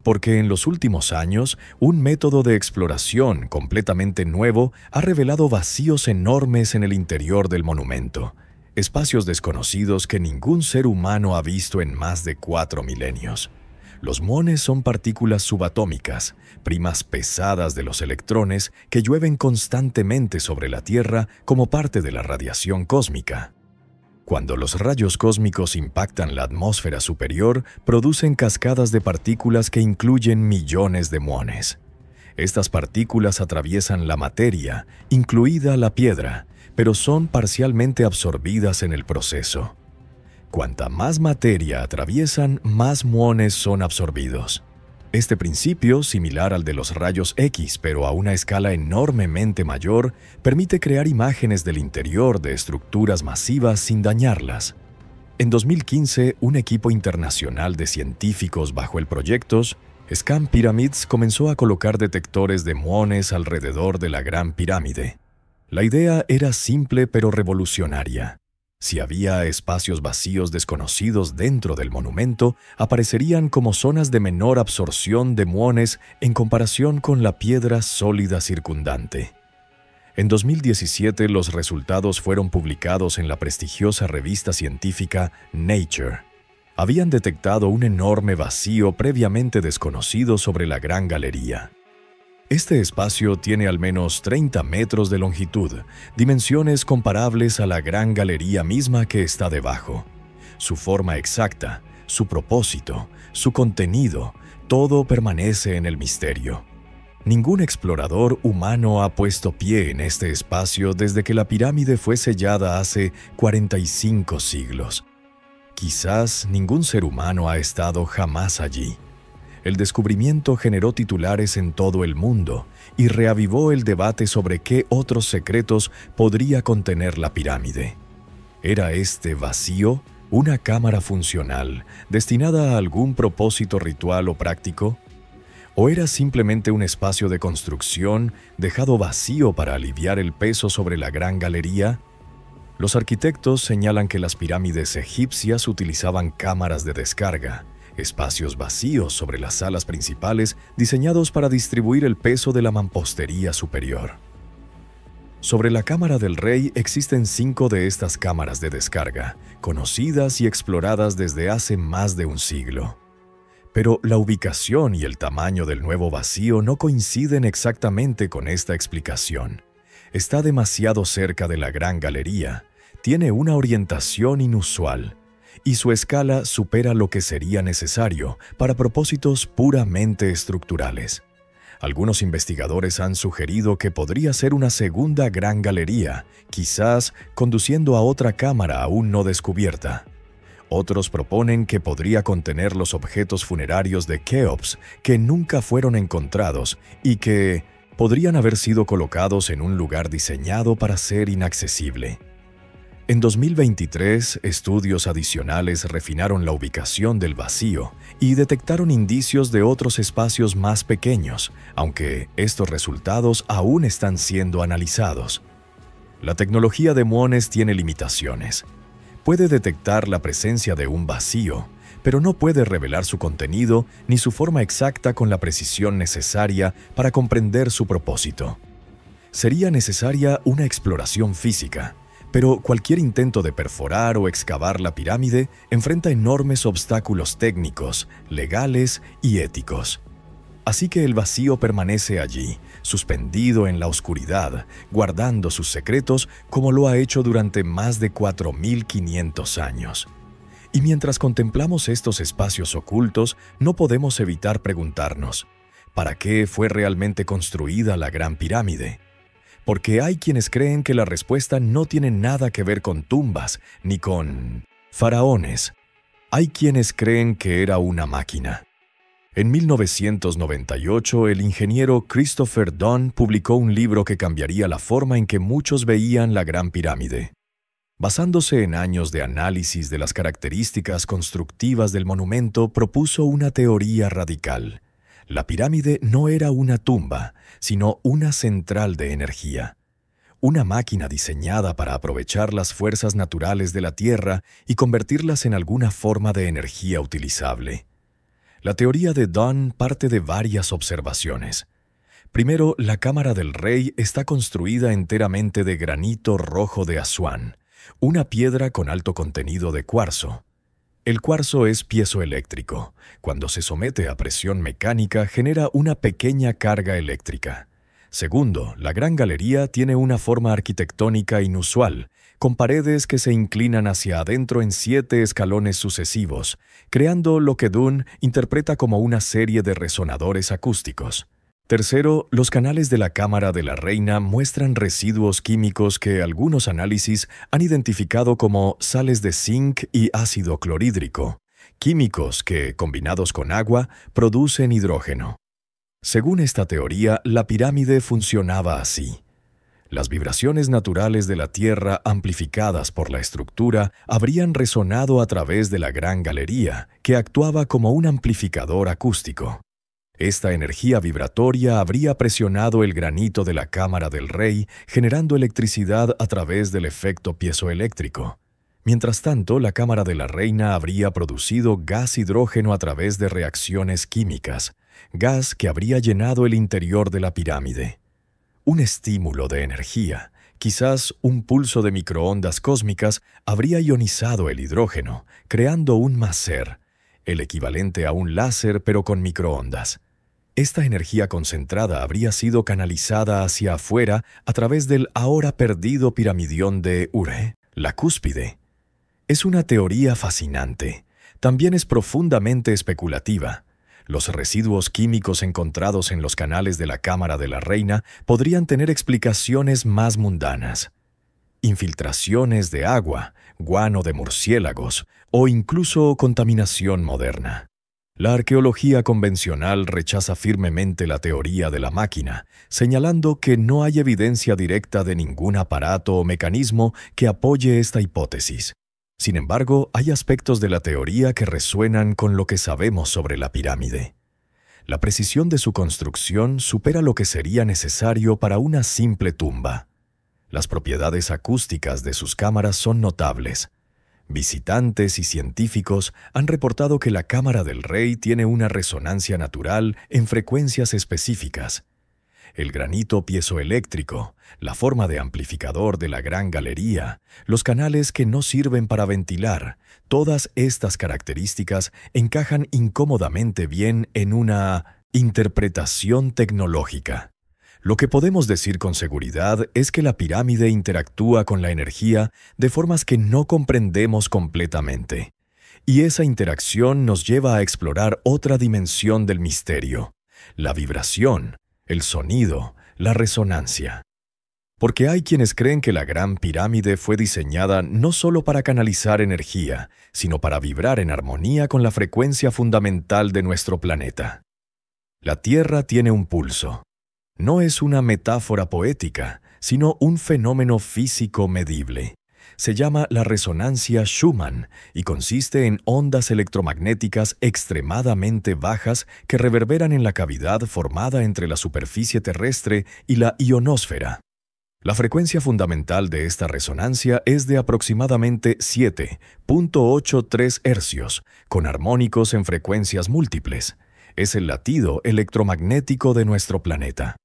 Porque en los últimos años, un método de exploración completamente nuevo ha revelado vacíos enormes en el interior del monumento. espacios desconocidos que ningún ser humano ha visto en más de 4 milenios. Los muones son partículas subatómicas, primas pesadas de los electrones que llueven constantemente sobre la Tierra como parte de la radiación cósmica. Cuando los rayos cósmicos impactan la atmósfera superior, producen cascadas de partículas que incluyen millones de muones. Estas partículas atraviesan la materia, incluida la piedra, pero son parcialmente absorbidas en el proceso. Cuanta más materia atraviesan, más muones son absorbidos. Este principio, similar al de los rayos X, pero a una escala enormemente mayor, permite crear imágenes del interior de estructuras masivas sin dañarlas. En 2015, un equipo internacional de científicos bajo el proyecto Scan Pyramids comenzó a colocar detectores de muones alrededor de la Gran Pirámide. La idea era simple pero revolucionaria. Si había espacios vacíos desconocidos dentro del monumento, aparecerían como zonas de menor absorción de muones en comparación con la piedra sólida circundante. En 2017, los resultados fueron publicados en la prestigiosa revista científica Nature. Habían detectado un enorme vacío previamente desconocido sobre la Gran Galería. Este espacio tiene al menos 30 metros de longitud, dimensiones comparables a la Gran Galería misma que está debajo. Su forma exacta, su propósito, su contenido, todo permanece en el misterio. Ningún explorador humano ha puesto pie en este espacio desde que la pirámide fue sellada hace 45 siglos. Quizás ningún ser humano ha estado jamás allí. El descubrimiento generó titulares en todo el mundo y reavivó el debate sobre qué otros secretos podría contener la pirámide. ¿Era este vacío una cámara funcional destinada a algún propósito ritual o práctico? ¿O era simplemente un espacio de construcción dejado vacío para aliviar el peso sobre la Gran Galería? Los arquitectos señalan que las pirámides egipcias utilizaban cámaras de descarga, espacios vacíos sobre las salas principales diseñados para distribuir el peso de la mampostería superior. Sobre la Cámara del Rey existen 5 de estas cámaras de descarga, conocidas y exploradas desde hace más de un siglo. Pero la ubicación y el tamaño del nuevo vacío no coinciden exactamente con esta explicación. Está demasiado cerca de la Gran Galería, tiene una orientación inusual, y su escala supera lo que sería necesario para propósitos puramente estructurales. Algunos investigadores han sugerido que podría ser una segunda Gran Galería, quizás conduciendo a otra cámara aún no descubierta. Otros proponen que podría contener los objetos funerarios de Keops que nunca fueron encontrados y que podrían haber sido colocados en un lugar diseñado para ser inaccesible. En 2023, estudios adicionales refinaron la ubicación del vacío y detectaron indicios de otros espacios más pequeños, aunque estos resultados aún están siendo analizados. La tecnología de muones tiene limitaciones. Puede detectar la presencia de un vacío, pero no puede revelar su contenido ni su forma exacta con la precisión necesaria para comprender su propósito. Sería necesaria una exploración física, pero cualquier intento de perforar o excavar la pirámide enfrenta enormes obstáculos técnicos, legales y éticos. Así que el vacío permanece allí, suspendido en la oscuridad, guardando sus secretos como lo ha hecho durante más de 4.500 años. Y mientras contemplamos estos espacios ocultos, no podemos evitar preguntarnos, ¿para qué fue realmente construida la Gran Pirámide? Porque hay quienes creen que la respuesta no tiene nada que ver con tumbas ni con faraones. Hay quienes creen que era una máquina. En 1998, el ingeniero Christopher Dunn publicó un libro que cambiaría la forma en que muchos veían la Gran Pirámide. Basándose en años de análisis de las características constructivas del monumento, propuso una teoría radical. La pirámide no era una tumba, sino una central de energía. Una máquina diseñada para aprovechar las fuerzas naturales de la Tierra y convertirlas en alguna forma de energía utilizable. La teoría de Dunn parte de varias observaciones. Primero, la Cámara del Rey está construida enteramente de granito rojo de Asuán, una piedra con alto contenido de cuarzo. El cuarzo es piezoeléctrico. Cuando se somete a presión mecánica, genera una pequeña carga eléctrica. Segundo, la Gran Galería tiene una forma arquitectónica inusual, con paredes que se inclinan hacia adentro en 7 escalones sucesivos, creando lo que Dunn interpreta como una serie de resonadores acústicos. Tercero, los canales de la Cámara de la Reina muestran residuos químicos que algunos análisis han identificado como sales de zinc y ácido clorhídrico, químicos que, combinados con agua, producen hidrógeno. Según esta teoría, la pirámide funcionaba así. Las vibraciones naturales de la Tierra amplificadas por la estructura habrían resonado a través de la Gran Galería, que actuaba como un amplificador acústico. Esta energía vibratoria habría presionado el granito de la Cámara del Rey, generando electricidad a través del efecto piezoeléctrico. Mientras tanto, la Cámara de la Reina habría producido gas hidrógeno a través de reacciones químicas, gas que habría llenado el interior de la pirámide. Un estímulo de energía, quizás un pulso de microondas cósmicas, habría ionizado el hidrógeno, creando un máser, el equivalente a un láser pero con microondas. Esta energía concentrada habría sido canalizada hacia afuera a través del ahora perdido piramidión de Ure, la cúspide. Es una teoría fascinante. También es profundamente especulativa. Los residuos químicos encontrados en los canales de la Cámara de la Reina podrían tener explicaciones más mundanas. Infiltraciones de agua, guano de murciélagos o incluso contaminación moderna. La arqueología convencional rechaza firmemente la teoría de la máquina, señalando que no hay evidencia directa de ningún aparato o mecanismo que apoye esta hipótesis. Sin embargo, hay aspectos de la teoría que resuenan con lo que sabemos sobre la pirámide. La precisión de su construcción supera lo que sería necesario para una simple tumba. Las propiedades acústicas de sus cámaras son notables. Visitantes y científicos han reportado que la Cámara del Rey tiene una resonancia natural en frecuencias específicas. El granito piezoeléctrico, la forma de amplificador de la Gran Galería, los canales que no sirven para ventilar, todas estas características encajan incómodamente bien en una interpretación tecnológica. Lo que podemos decir con seguridad es que la pirámide interactúa con la energía de formas que no comprendemos completamente. Y esa interacción nos lleva a explorar otra dimensión del misterio: la vibración, el sonido, la resonancia. Porque hay quienes creen que la Gran Pirámide fue diseñada no solo para canalizar energía, sino para vibrar en armonía con la frecuencia fundamental de nuestro planeta. La Tierra tiene un pulso. No es una metáfora poética, sino un fenómeno físico medible. Se llama la resonancia Schumann y consiste en ondas electromagnéticas extremadamente bajas que reverberan en la cavidad formada entre la superficie terrestre y la ionosfera. La frecuencia fundamental de esta resonancia es de aproximadamente 7.83 hercios, con armónicos en frecuencias múltiples. Es el latido electromagnético de nuestro planeta.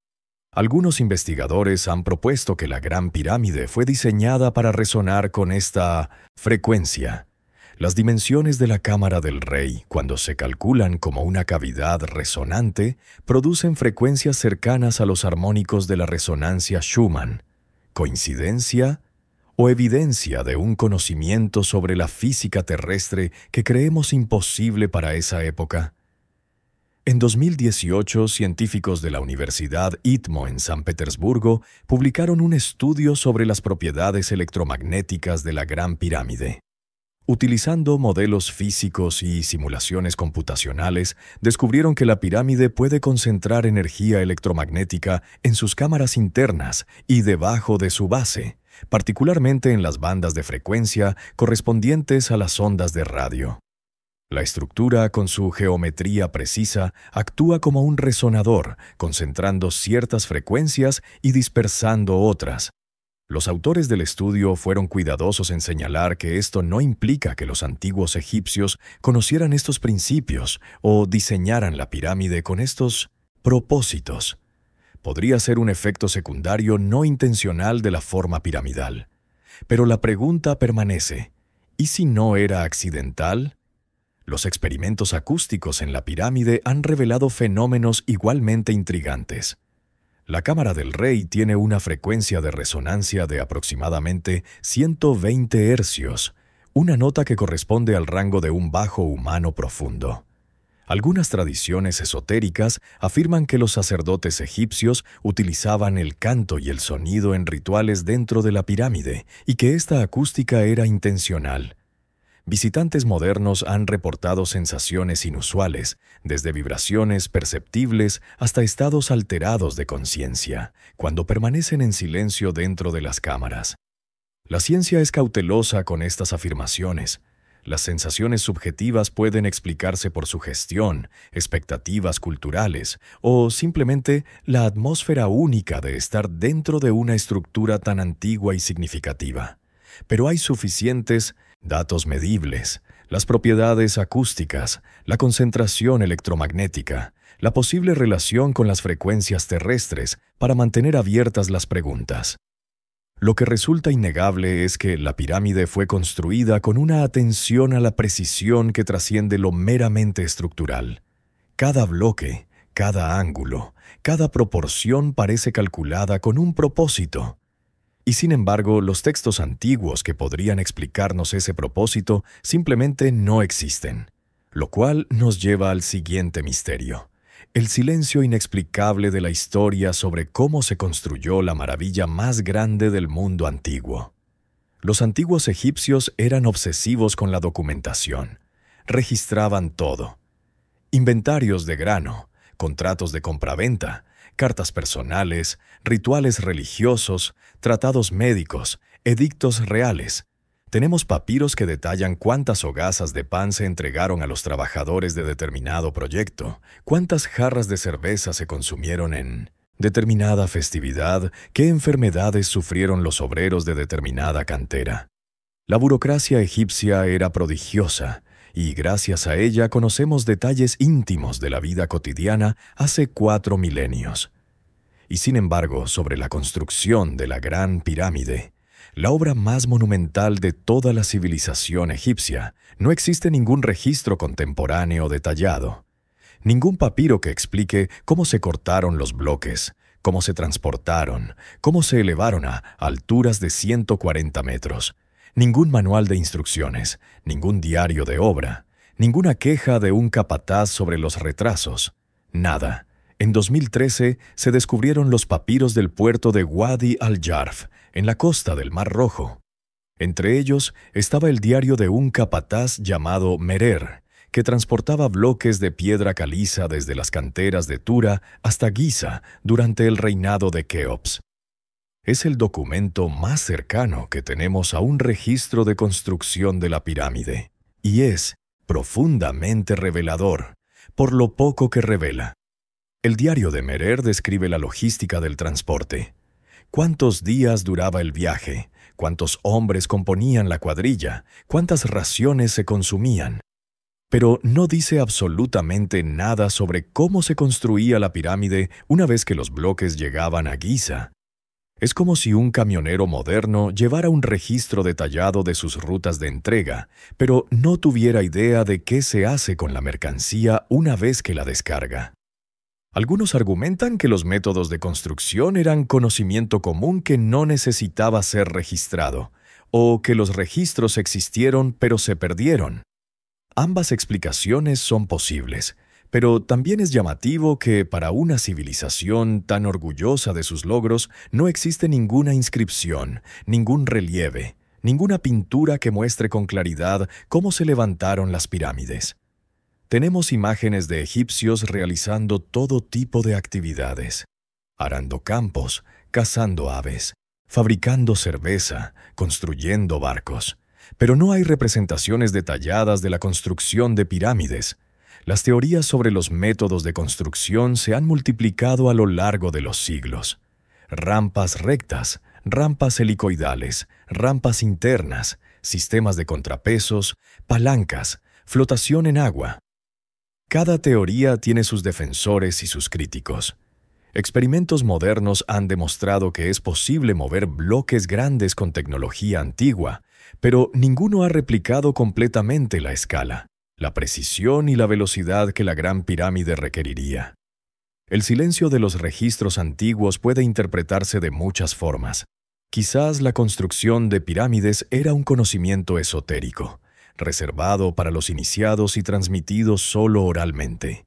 Algunos investigadores han propuesto que la Gran Pirámide fue diseñada para resonar con esta frecuencia. Las dimensiones de la Cámara del Rey, cuando se calculan como una cavidad resonante, producen frecuencias cercanas a los armónicos de la resonancia Schumann. ¿Coincidencia o evidencia de un conocimiento sobre la física terrestre que creemos imposible para esa época? En 2018, científicos de la Universidad ITMO en San Petersburgo publicaron un estudio sobre las propiedades electromagnéticas de la Gran Pirámide. Utilizando modelos físicos y simulaciones computacionales, descubrieron que la pirámide puede concentrar energía electromagnética en sus cámaras internas y debajo de su base, particularmente en las bandas de frecuencia correspondientes a las ondas de radio. La estructura, con su geometría precisa, actúa como un resonador, concentrando ciertas frecuencias y dispersando otras. Los autores del estudio fueron cuidadosos en señalar que esto no implica que los antiguos egipcios conocieran estos principios o diseñaran la pirámide con estos propósitos. Podría ser un efecto secundario no intencional de la forma piramidal. Pero la pregunta permanece: ¿y si no era accidental? Los experimentos acústicos en la pirámide han revelado fenómenos igualmente intrigantes. La cámara del rey tiene una frecuencia de resonancia de aproximadamente 120 hercios, una nota que corresponde al rango de un bajo humano profundo. Algunas tradiciones esotéricas afirman que los sacerdotes egipcios utilizaban el canto y el sonido en rituales dentro de la pirámide y que esta acústica era intencional. Visitantes modernos han reportado sensaciones inusuales, desde vibraciones perceptibles hasta estados alterados de conciencia, cuando permanecen en silencio dentro de las cámaras. La ciencia es cautelosa con estas afirmaciones. Las sensaciones subjetivas pueden explicarse por sugestión, expectativas culturales o simplemente la atmósfera única de estar dentro de una estructura tan antigua y significativa. Pero hay suficientes datos medibles, las propiedades acústicas, la concentración electromagnética, la posible relación con las frecuencias terrestres para mantener abiertas las preguntas. Lo que resulta innegable es que la pirámide fue construida con una atención a la precisión que trasciende lo meramente estructural. Cada bloque, cada ángulo, cada proporción parece calculada con un propósito. Y sin embargo, los textos antiguos que podrían explicarnos ese propósito simplemente no existen, lo cual nos lleva al siguiente misterio: el silencio inexplicable de la historia sobre cómo se construyó la maravilla más grande del mundo antiguo. Los antiguos egipcios eran obsesivos con la documentación. Registraban todo: inventarios de grano, contratos de compraventa, cartas personales, rituales religiosos, tratados médicos, edictos reales. Tenemos papiros que detallan cuántas hogazas de pan se entregaron a los trabajadores de determinado proyecto, cuántas jarras de cerveza se consumieron en determinada festividad, qué enfermedades sufrieron los obreros de determinada cantera. La burocracia egipcia era prodigiosa, y gracias a ella conocemos detalles íntimos de la vida cotidiana hace 4 milenios. Y sin embargo, sobre la construcción de la Gran Pirámide, la obra más monumental de toda la civilización egipcia, no existe ningún registro contemporáneo detallado. Ningún papiro que explique cómo se cortaron los bloques, cómo se transportaron, cómo se elevaron a alturas de 140 metros. Ningún manual de instrucciones, ningún diario de obra, ninguna queja de un capataz sobre los retrasos. Nada. En 2013 se descubrieron los papiros del puerto de Wadi al-Jarf, en la costa del Mar Rojo. Entre ellos estaba el diario de un capataz llamado Merer, que transportaba bloques de piedra caliza desde las canteras de Tura hasta Giza durante el reinado de Keops. Es el documento más cercano que tenemos a un registro de construcción de la pirámide, y es profundamente revelador, por lo poco que revela. El diario de Merer describe la logística del transporte. ¿Cuántos días duraba el viaje? ¿Cuántos hombres componían la cuadrilla? ¿Cuántas raciones se consumían? Pero no dice absolutamente nada sobre cómo se construía la pirámide una vez que los bloques llegaban a Giza. Es como si un camionero moderno llevara un registro detallado de sus rutas de entrega, pero no tuviera idea de qué se hace con la mercancía una vez que la descarga. Algunos argumentan que los métodos de construcción eran conocimiento común que no necesitaba ser registrado, o que los registros existieron pero se perdieron. Ambas explicaciones son posibles, pero también es llamativo que para una civilización tan orgullosa de sus logros no existe ninguna inscripción, ningún relieve, ninguna pintura que muestre con claridad cómo se levantaron las pirámides. Tenemos imágenes de egipcios realizando todo tipo de actividades: arando campos, cazando aves, fabricando cerveza, construyendo barcos. Pero no hay representaciones detalladas de la construcción de pirámides. Las teorías sobre los métodos de construcción se han multiplicado a lo largo de los siglos. Rampas rectas, rampas helicoidales, rampas internas, sistemas de contrapesos, palancas, flotación en agua. Cada teoría tiene sus defensores y sus críticos. Experimentos modernos han demostrado que es posible mover bloques grandes con tecnología antigua, pero ninguno ha replicado completamente la escala, la precisión y la velocidad que la Gran Pirámide requeriría. El silencio de los registros antiguos puede interpretarse de muchas formas. Quizás la construcción de pirámides era un conocimiento esotérico, reservado para los iniciados y transmitido solo oralmente.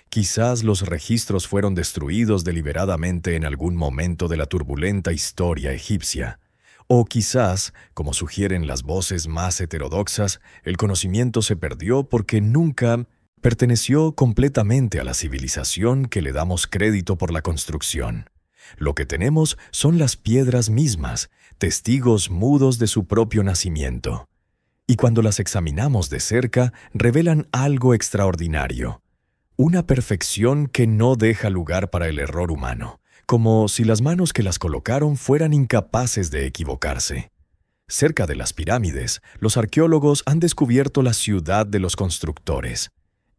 Quizás los registros fueron destruidos deliberadamente en algún momento de la turbulenta historia egipcia. O quizás, como sugieren las voces más heterodoxas, el conocimiento se perdió porque nunca perteneció completamente a la civilización que le damos crédito por la construcción. Lo que tenemos son las piedras mismas, testigos mudos de su propio nacimiento. Y cuando las examinamos de cerca, revelan algo extraordinario. Una perfección que no deja lugar para el error humano, como si las manos que las colocaron fueran incapaces de equivocarse. Cerca de las pirámides, los arqueólogos han descubierto la ciudad de los constructores.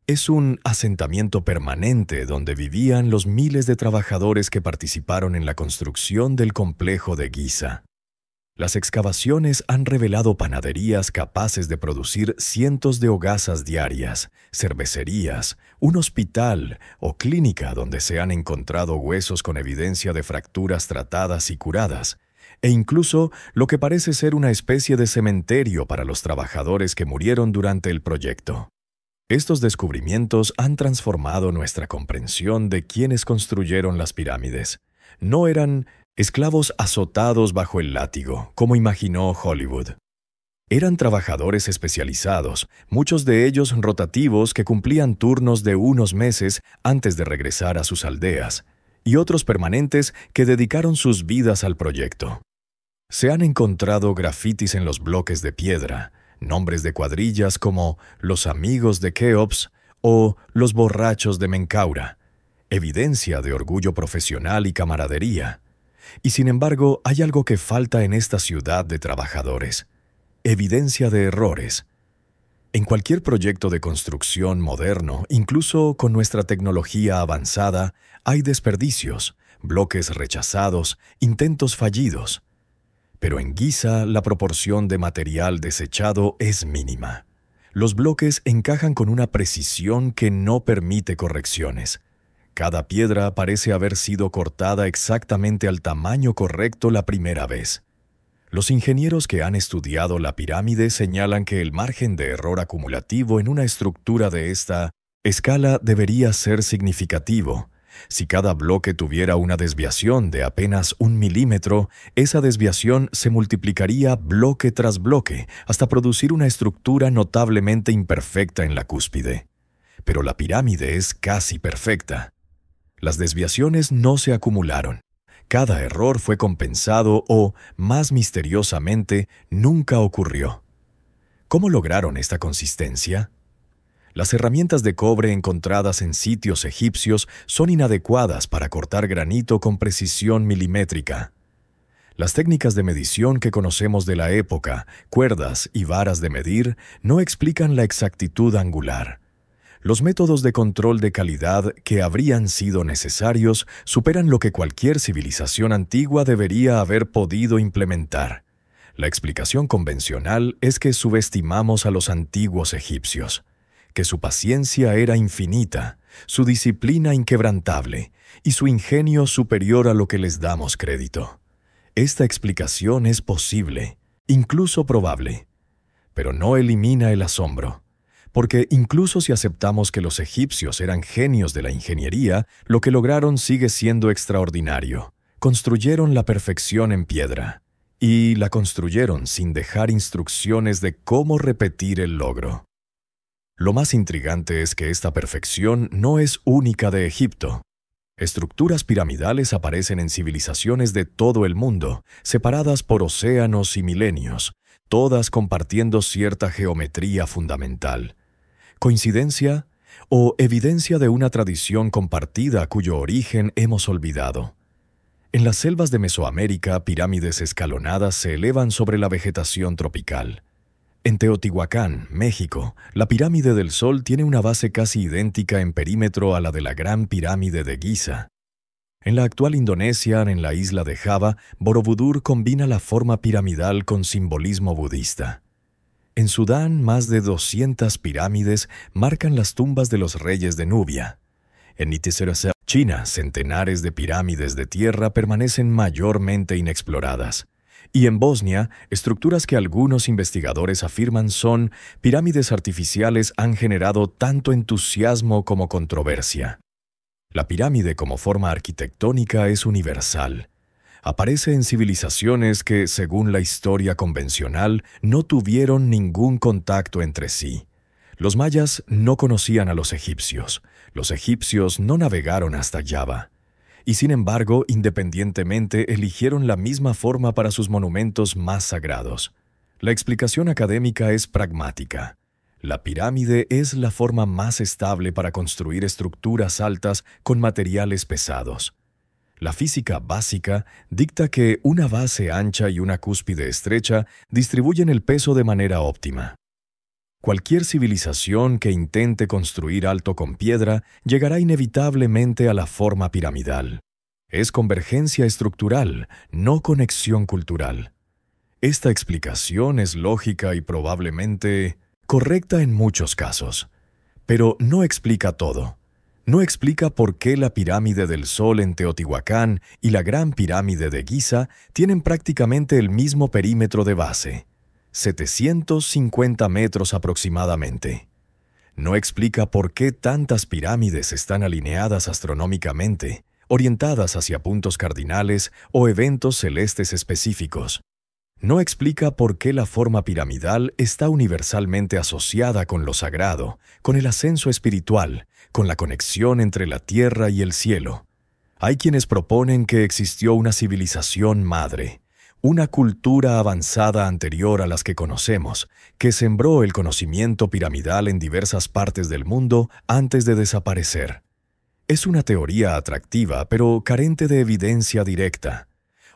Es un asentamiento permanente donde vivían los miles de trabajadores que participaron en la construcción del complejo de Giza. Las excavaciones han revelado panaderías capaces de producir cientos de hogazas diarias, cervecerías, un hospital o clínica donde se han encontrado huesos con evidencia de fracturas tratadas y curadas, e incluso lo que parece ser una especie de cementerio para los trabajadores que murieron durante el proyecto. Estos descubrimientos han transformado nuestra comprensión de quiénes construyeron las pirámides. No eran esclavos azotados bajo el látigo, como imaginó Hollywood. Eran trabajadores especializados, muchos de ellos rotativos que cumplían turnos de unos meses antes de regresar a sus aldeas, y otros permanentes que dedicaron sus vidas al proyecto. Se han encontrado grafitis en los bloques de piedra, nombres de cuadrillas como los Amigos de Keops o los Borrachos de Menkaura, evidencia de orgullo profesional y camaradería. Y sin embargo, hay algo que falta en esta ciudad de trabajadores: evidencia de errores. En cualquier proyecto de construcción moderno, incluso con nuestra tecnología avanzada, hay desperdicios, bloques rechazados, intentos fallidos. Pero en Giza la proporción de material desechado es mínima. Los bloques encajan con una precisión que no permite correcciones. Cada piedra parece haber sido cortada exactamente al tamaño correcto la primera vez. Los ingenieros que han estudiado la pirámide señalan que el margen de error acumulativo en una estructura de esta escala debería ser significativo. Si cada bloque tuviera una desviación de apenas 1 milímetro, esa desviación se multiplicaría bloque tras bloque hasta producir una estructura notablemente imperfecta en la cúspide. Pero la pirámide es casi perfecta. Las desviaciones no se acumularon. Cada error fue compensado o, más misteriosamente, nunca ocurrió. ¿Cómo lograron esta consistencia? Las herramientas de cobre encontradas en sitios egipcios son inadecuadas para cortar granito con precisión milimétrica. Las técnicas de medición que conocemos de la época, cuerdas y varas de medir, no explican la exactitud angular. Los métodos de control de calidad que habrían sido necesarios superan lo que cualquier civilización antigua debería haber podido implementar. La explicación convencional es que subestimamos a los antiguos egipcios, que su paciencia era infinita, su disciplina inquebrantable y su ingenio superior a lo que les damos crédito. Esta explicación es posible, incluso probable, pero no elimina el asombro. Porque incluso si aceptamos que los egipcios eran genios de la ingeniería, lo que lograron sigue siendo extraordinario. Construyeron la perfección en piedra, y la construyeron sin dejar instrucciones de cómo repetir el logro. Lo más intrigante es que esta perfección no es única de Egipto. Estructuras piramidales aparecen en civilizaciones de todo el mundo, separadas por océanos y milenios, todas compartiendo cierta geometría fundamental. ¿Coincidencia o evidencia de una tradición compartida cuyo origen hemos olvidado? En las selvas de Mesoamérica, pirámides escalonadas se elevan sobre la vegetación tropical. En Teotihuacán, México, la pirámide del Sol tiene una base casi idéntica en perímetro a la de la Gran Pirámide de Giza. En la actual Indonesia, en la isla de Java, Borobudur combina la forma piramidal con simbolismo budista. En Sudán, más de 200 pirámides marcan las tumbas de los reyes de Nubia. En Nitiserasa, China, centenares de pirámides de tierra permanecen mayormente inexploradas. Y en Bosnia, estructuras que algunos investigadores afirman son pirámides artificiales han generado tanto entusiasmo como controversia. La pirámide como forma arquitectónica es universal. Aparece en civilizaciones que, según la historia convencional, no tuvieron ningún contacto entre sí. Los mayas no conocían a los egipcios no navegaron hasta Java. Y sin embargo, independientemente, eligieron la misma forma para sus monumentos más sagrados. La explicación académica es pragmática. La pirámide es la forma más estable para construir estructuras altas con materiales pesados. La física básica dicta que una base ancha y una cúspide estrecha distribuyen el peso de manera óptima. Cualquier civilización que intente construir alto con piedra llegará inevitablemente a la forma piramidal. Es convergencia estructural, no conexión cultural. Esta explicación es lógica y probablemente correcta en muchos casos, pero no explica todo. No explica por qué la pirámide del Sol en Teotihuacán y la Gran Pirámide de Giza tienen prácticamente el mismo perímetro de base, 750 metros aproximadamente. No explica por qué tantas pirámides están alineadas astronómicamente, orientadas hacia puntos cardinales o eventos celestes específicos. No explica por qué la forma piramidal está universalmente asociada con lo sagrado, con el ascenso espiritual, con la conexión entre la tierra y el cielo. Hay quienes proponen que existió una civilización madre, una cultura avanzada anterior a las que conocemos, que sembró el conocimiento piramidal en diversas partes del mundo antes de desaparecer. Es una teoría atractiva, pero carente de evidencia directa.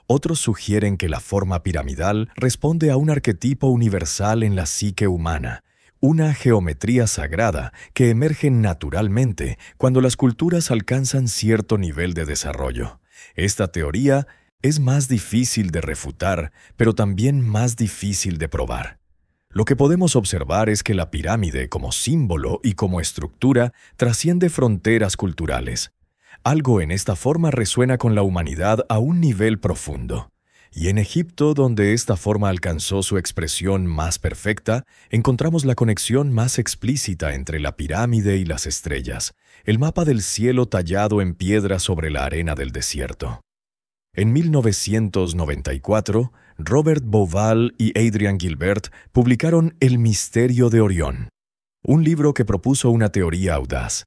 Otros sugieren que la forma piramidal responde a un arquetipo universal en la psique humana, una geometría sagrada que emerge naturalmente cuando las culturas alcanzan cierto nivel de desarrollo. Esta teoría es más difícil de refutar, pero también más difícil de probar. Lo que podemos observar es que la pirámide, como símbolo y como estructura, trasciende fronteras culturales. Algo en esta forma resuena con la humanidad a un nivel profundo. Y en Egipto, donde esta forma alcanzó su expresión más perfecta, encontramos la conexión más explícita entre la pirámide y las estrellas, el mapa del cielo tallado en piedra sobre la arena del desierto. En 1994, Robert Bauval y Adrian Gilbert publicaron El misterio de Orión, un libro que propuso una teoría audaz.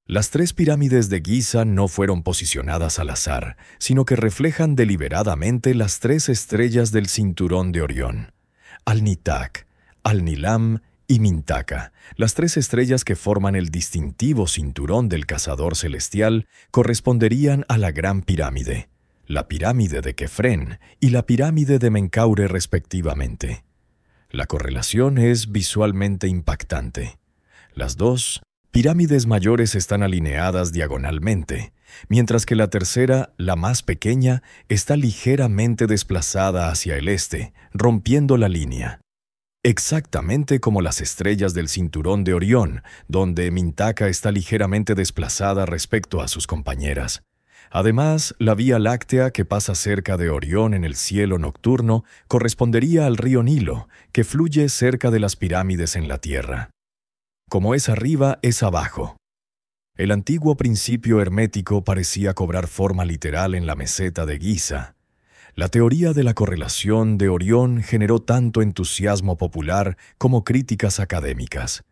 Las tres pirámides de Giza no fueron posicionadas al azar, sino que reflejan deliberadamente las tres estrellas del cinturón de Orión: Al-Nitak, Al-Nilam y Mintaka. Las tres estrellas que forman el distintivo cinturón del cazador celestial corresponderían a la Gran Pirámide, la pirámide de Kefren y la pirámide de Menkaure respectivamente. La correlación es visualmente impactante. Las dos pirámides mayores están alineadas diagonalmente, mientras que la tercera, la más pequeña, está ligeramente desplazada hacia el este, rompiendo la línea. Exactamente como las estrellas del cinturón de Orión, donde Mintaka está ligeramente desplazada respecto a sus compañeras. Además, la Vía Láctea que pasa cerca de Orión en el cielo nocturno correspondería al río Nilo, que fluye cerca de las pirámides en la Tierra. Como es arriba, es abajo. El antiguo principio hermético parecía cobrar forma literal en la meseta de Giza. La teoría de la correlación de Orión generó tanto entusiasmo popular como críticas académicas.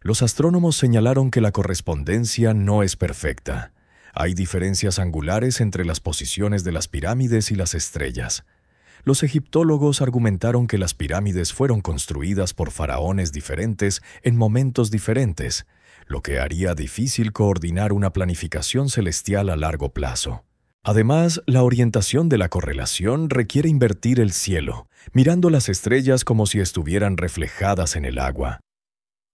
Los astrónomos señalaron que la correspondencia no es perfecta. Hay diferencias angulares entre las posiciones de las pirámides y las estrellas. Los egiptólogos argumentaron que las pirámides fueron construidas por faraones diferentes en momentos diferentes, lo que haría difícil coordinar una planificación celestial a largo plazo. Además, la orientación de la correlación requiere invertir el cielo, mirando las estrellas como si estuvieran reflejadas en el agua.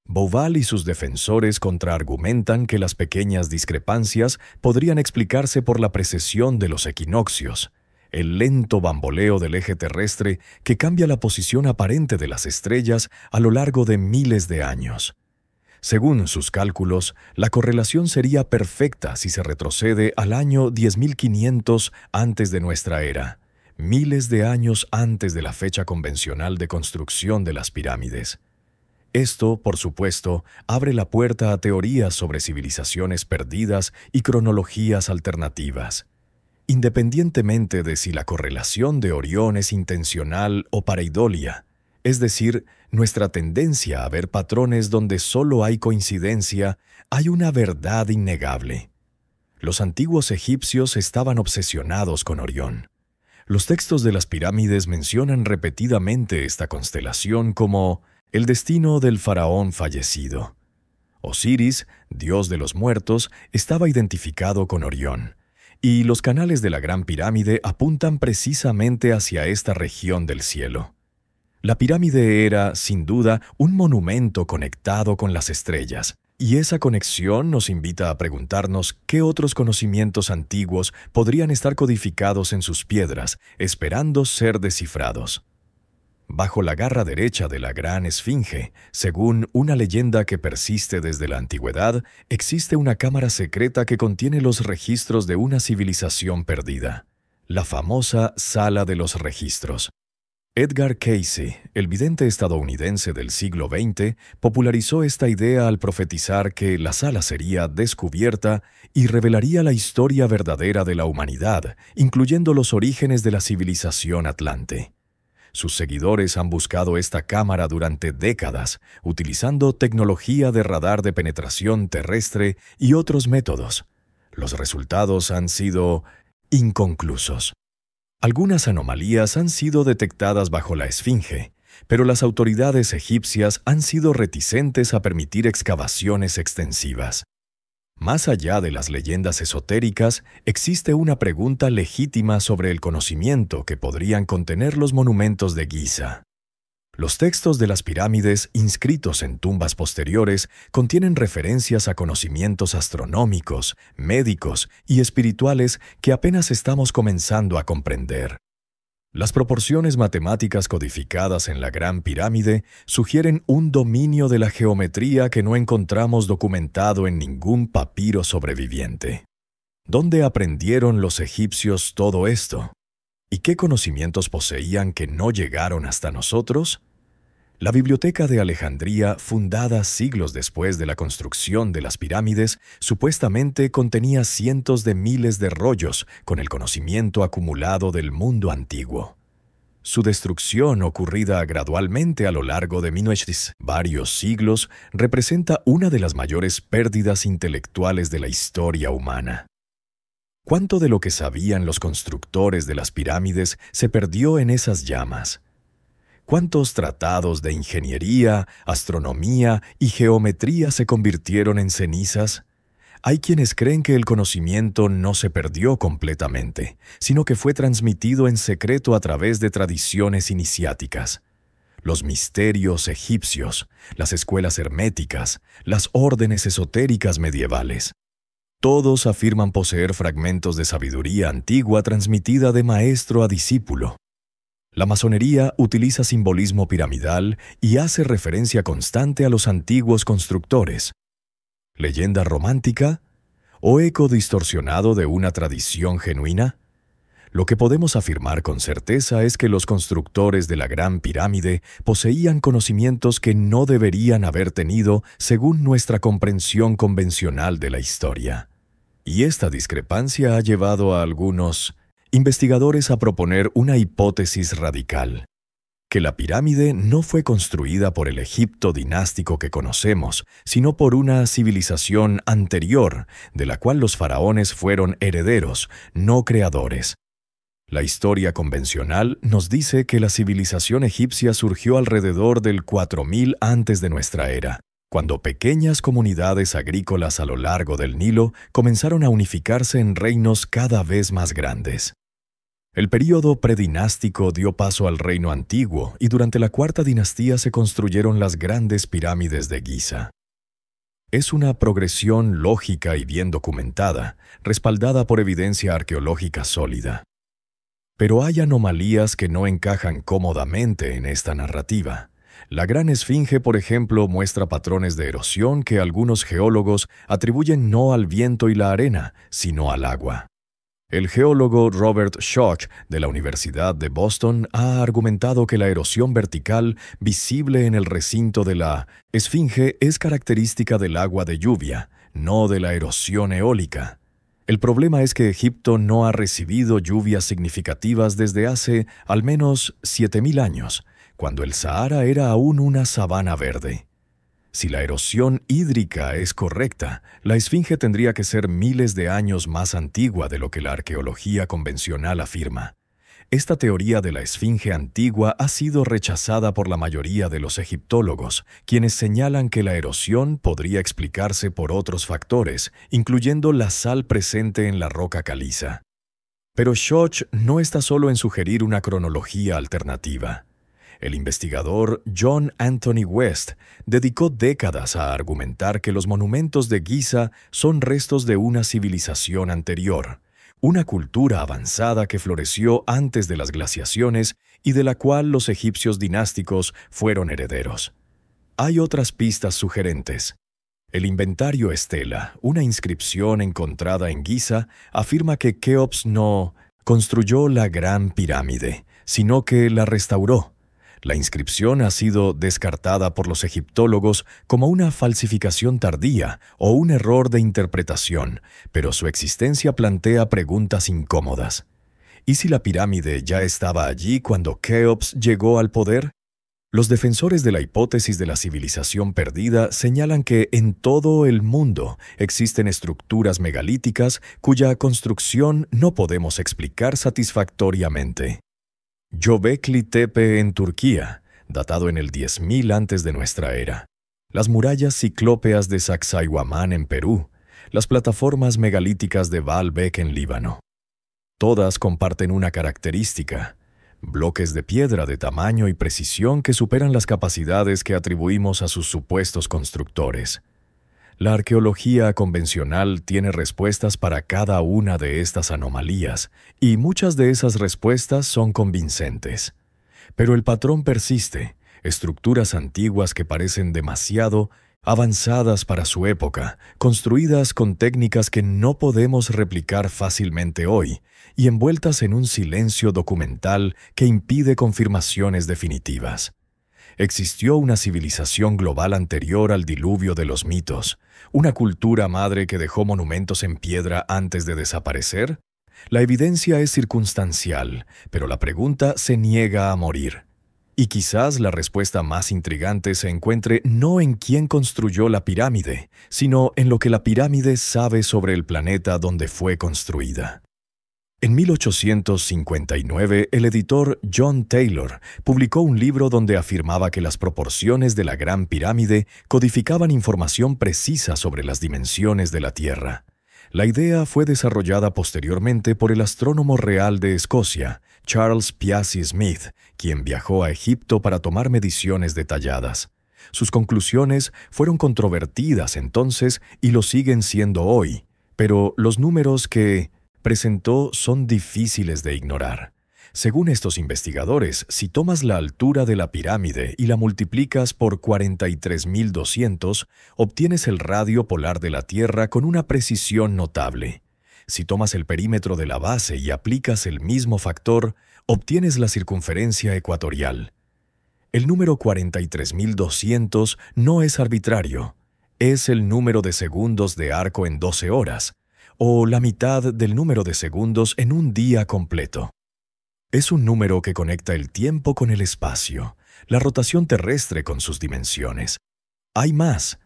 Bauval y sus defensores contraargumentan que las pequeñas discrepancias podrían explicarse por la precesión de los equinoccios, el lento bamboleo del eje terrestre que cambia la posición aparente de las estrellas a lo largo de miles de años. Según sus cálculos, la correlación sería perfecta si se retrocede al año 10.500 antes de nuestra era, miles de años antes de la fecha convencional de construcción de las pirámides. Esto, por supuesto, abre la puerta a teorías sobre civilizaciones perdidas y cronologías alternativas. Independientemente de si la correlación de Orión es intencional o pareidolia, es decir, nuestra tendencia a ver patrones donde solo hay coincidencia, hay una verdad innegable. Los antiguos egipcios estaban obsesionados con Orión. Los textos de las pirámides mencionan repetidamente esta constelación como el destino del faraón fallecido. Osiris, dios de los muertos, estaba identificado con Orión, y los canales de la Gran Pirámide apuntan precisamente hacia esta región del cielo. La pirámide era, sin duda, un monumento conectado con las estrellas, y esa conexión nos invita a preguntarnos qué otros conocimientos antiguos podrían estar codificados en sus piedras, esperando ser descifrados. Bajo la garra derecha de la gran esfinge, según una leyenda que persiste desde la antigüedad, existe una cámara secreta que contiene los registros de una civilización perdida, la famosa Sala de los Registros. Edgar Cayce, el vidente estadounidense del siglo XX, popularizó esta idea al profetizar que la sala sería descubierta y revelaría la historia verdadera de la humanidad, incluyendo los orígenes de la civilización atlante. Sus seguidores han buscado esta cámara durante décadas, utilizando tecnología de radar de penetración terrestre y otros métodos. Los resultados han sido inconclusos. Algunas anomalías han sido detectadas bajo la esfinge, pero las autoridades egipcias han sido reticentes a permitir excavaciones extensivas. Más allá de las leyendas esotéricas, existe una pregunta legítima sobre el conocimiento que podrían contener los monumentos de Giza. Los textos de las pirámides, inscritos en tumbas posteriores, contienen referencias a conocimientos astronómicos, médicos y espirituales que apenas estamos comenzando a comprender. Las proporciones matemáticas codificadas en la Gran Pirámide sugieren un dominio de la geometría que no encontramos documentado en ningún papiro sobreviviente. ¿Dónde aprendieron los egipcios todo esto? ¿Y qué conocimientos poseían que no llegaron hasta nosotros? La Biblioteca de Alejandría, fundada siglos después de la construcción de las pirámides, supuestamente contenía cientos de miles de rollos con el conocimiento acumulado del mundo antiguo. Su destrucción, ocurrida gradualmente a lo largo de varios siglos, representa una de las mayores pérdidas intelectuales de la historia humana. ¿Cuánto de lo que sabían los constructores de las pirámides se perdió en esas llamas? ¿Cuántos tratados de ingeniería, astronomía y geometría se convirtieron en cenizas? Hay quienes creen que el conocimiento no se perdió completamente, sino que fue transmitido en secreto a través de tradiciones iniciáticas. Los misterios egipcios, las escuelas herméticas, las órdenes esotéricas medievales. Todos afirman poseer fragmentos de sabiduría antigua transmitida de maestro a discípulo. La masonería utiliza simbolismo piramidal y hace referencia constante a los antiguos constructores. ¿Leyenda romántica? ¿O eco distorsionado de una tradición genuina? Lo que podemos afirmar con certeza es que los constructores de la Gran Pirámide poseían conocimientos que no deberían haber tenido según nuestra comprensión convencional de la historia. Y esta discrepancia ha llevado a algunos investigadores a proponer una hipótesis radical: que la pirámide no fue construida por el Egipto dinástico que conocemos, sino por una civilización anterior, de la cual los faraones fueron herederos, no creadores. La historia convencional nos dice que la civilización egipcia surgió alrededor del 4000 antes de nuestra era, cuando pequeñas comunidades agrícolas a lo largo del Nilo comenzaron a unificarse en reinos cada vez más grandes. El período predinástico dio paso al reino antiguo y durante la cuarta dinastía se construyeron las grandes pirámides de Giza. Es una progresión lógica y bien documentada, respaldada por evidencia arqueológica sólida. Pero hay anomalías que no encajan cómodamente en esta narrativa. La Gran Esfinge, por ejemplo, muestra patrones de erosión que algunos geólogos atribuyen no al viento y la arena, sino al agua. El geólogo Robert Schoch, de la Universidad de Boston, ha argumentado que la erosión vertical visible en el recinto de la Esfinge es característica del agua de lluvia, no de la erosión eólica. El problema es que Egipto no ha recibido lluvias significativas desde hace al menos 7.000 años, cuando el Sahara era aún una sabana verde. Si la erosión hídrica es correcta, la Esfinge tendría que ser miles de años más antigua de lo que la arqueología convencional afirma. Esta teoría de la Esfinge antigua ha sido rechazada por la mayoría de los egiptólogos, quienes señalan que la erosión podría explicarse por otros factores, incluyendo la sal presente en la roca caliza. Pero Schoch no está solo en sugerir una cronología alternativa. El investigador John Anthony West dedicó décadas a argumentar que los monumentos de Giza son restos de una civilización anterior, una cultura avanzada que floreció antes de las glaciaciones y de la cual los egipcios dinásticos fueron herederos. Hay otras pistas sugerentes. El inventario Estela, una inscripción encontrada en Giza, afirma que Keops no construyó la Gran Pirámide, sino que la restauró. La inscripción ha sido descartada por los egiptólogos como una falsificación tardía o un error de interpretación, pero su existencia plantea preguntas incómodas. ¿Y si la pirámide ya estaba allí cuando Keops llegó al poder? Los defensores de la hipótesis de la civilización perdida señalan que en todo el mundo existen estructuras megalíticas cuya construcción no podemos explicar satisfactoriamente. Göbekli Tepe en Turquía, datado en el 10.000 antes de nuestra era. Las murallas ciclópeas de Sacsayhuamán en Perú. Las plataformas megalíticas de Baalbek en Líbano. Todas comparten una característica: bloques de piedra de tamaño y precisión que superan las capacidades que atribuimos a sus supuestos constructores. La arqueología convencional tiene respuestas para cada una de estas anomalías, y muchas de esas respuestas son convincentes. Pero el patrón persiste: estructuras antiguas que parecen demasiado avanzadas para su época, construidas con técnicas que no podemos replicar fácilmente hoy, y envueltas en un silencio documental que impide confirmaciones definitivas. Existió una civilización global anterior al diluvio de los mitos, una cultura madre que dejó monumentos en piedra antes de desaparecer. La evidencia es circunstancial, pero la pregunta se niega a morir. Y quizás la respuesta más intrigante se encuentre no en quién construyó la pirámide, sino en lo que la pirámide sabe sobre el planeta donde fue construida. En 1859, el editor John Taylor publicó un libro donde afirmaba que las proporciones de la Gran Pirámide codificaban información precisa sobre las dimensiones de la Tierra. La idea fue desarrollada posteriormente por el astrónomo real de Escocia, Charles Piazzi Smith, quien viajó a Egipto para tomar mediciones detalladas. Sus conclusiones fueron controvertidas entonces y lo siguen siendo hoy, pero los números que presentó son difíciles de ignorar. Según estos investigadores, si tomas la altura de la pirámide y la multiplicas por 43.200, obtienes el radio polar de la Tierra con una precisión notable. Si tomas el perímetro de la base y aplicas el mismo factor, obtienes la circunferencia ecuatorial. El número 43.200 no es arbitrario, es el número de segundos de arco en 12 horas, o la mitad del número de segundos en un día completo. Es un número que conecta el tiempo con el espacio, la rotación terrestre con sus dimensiones. Hay más.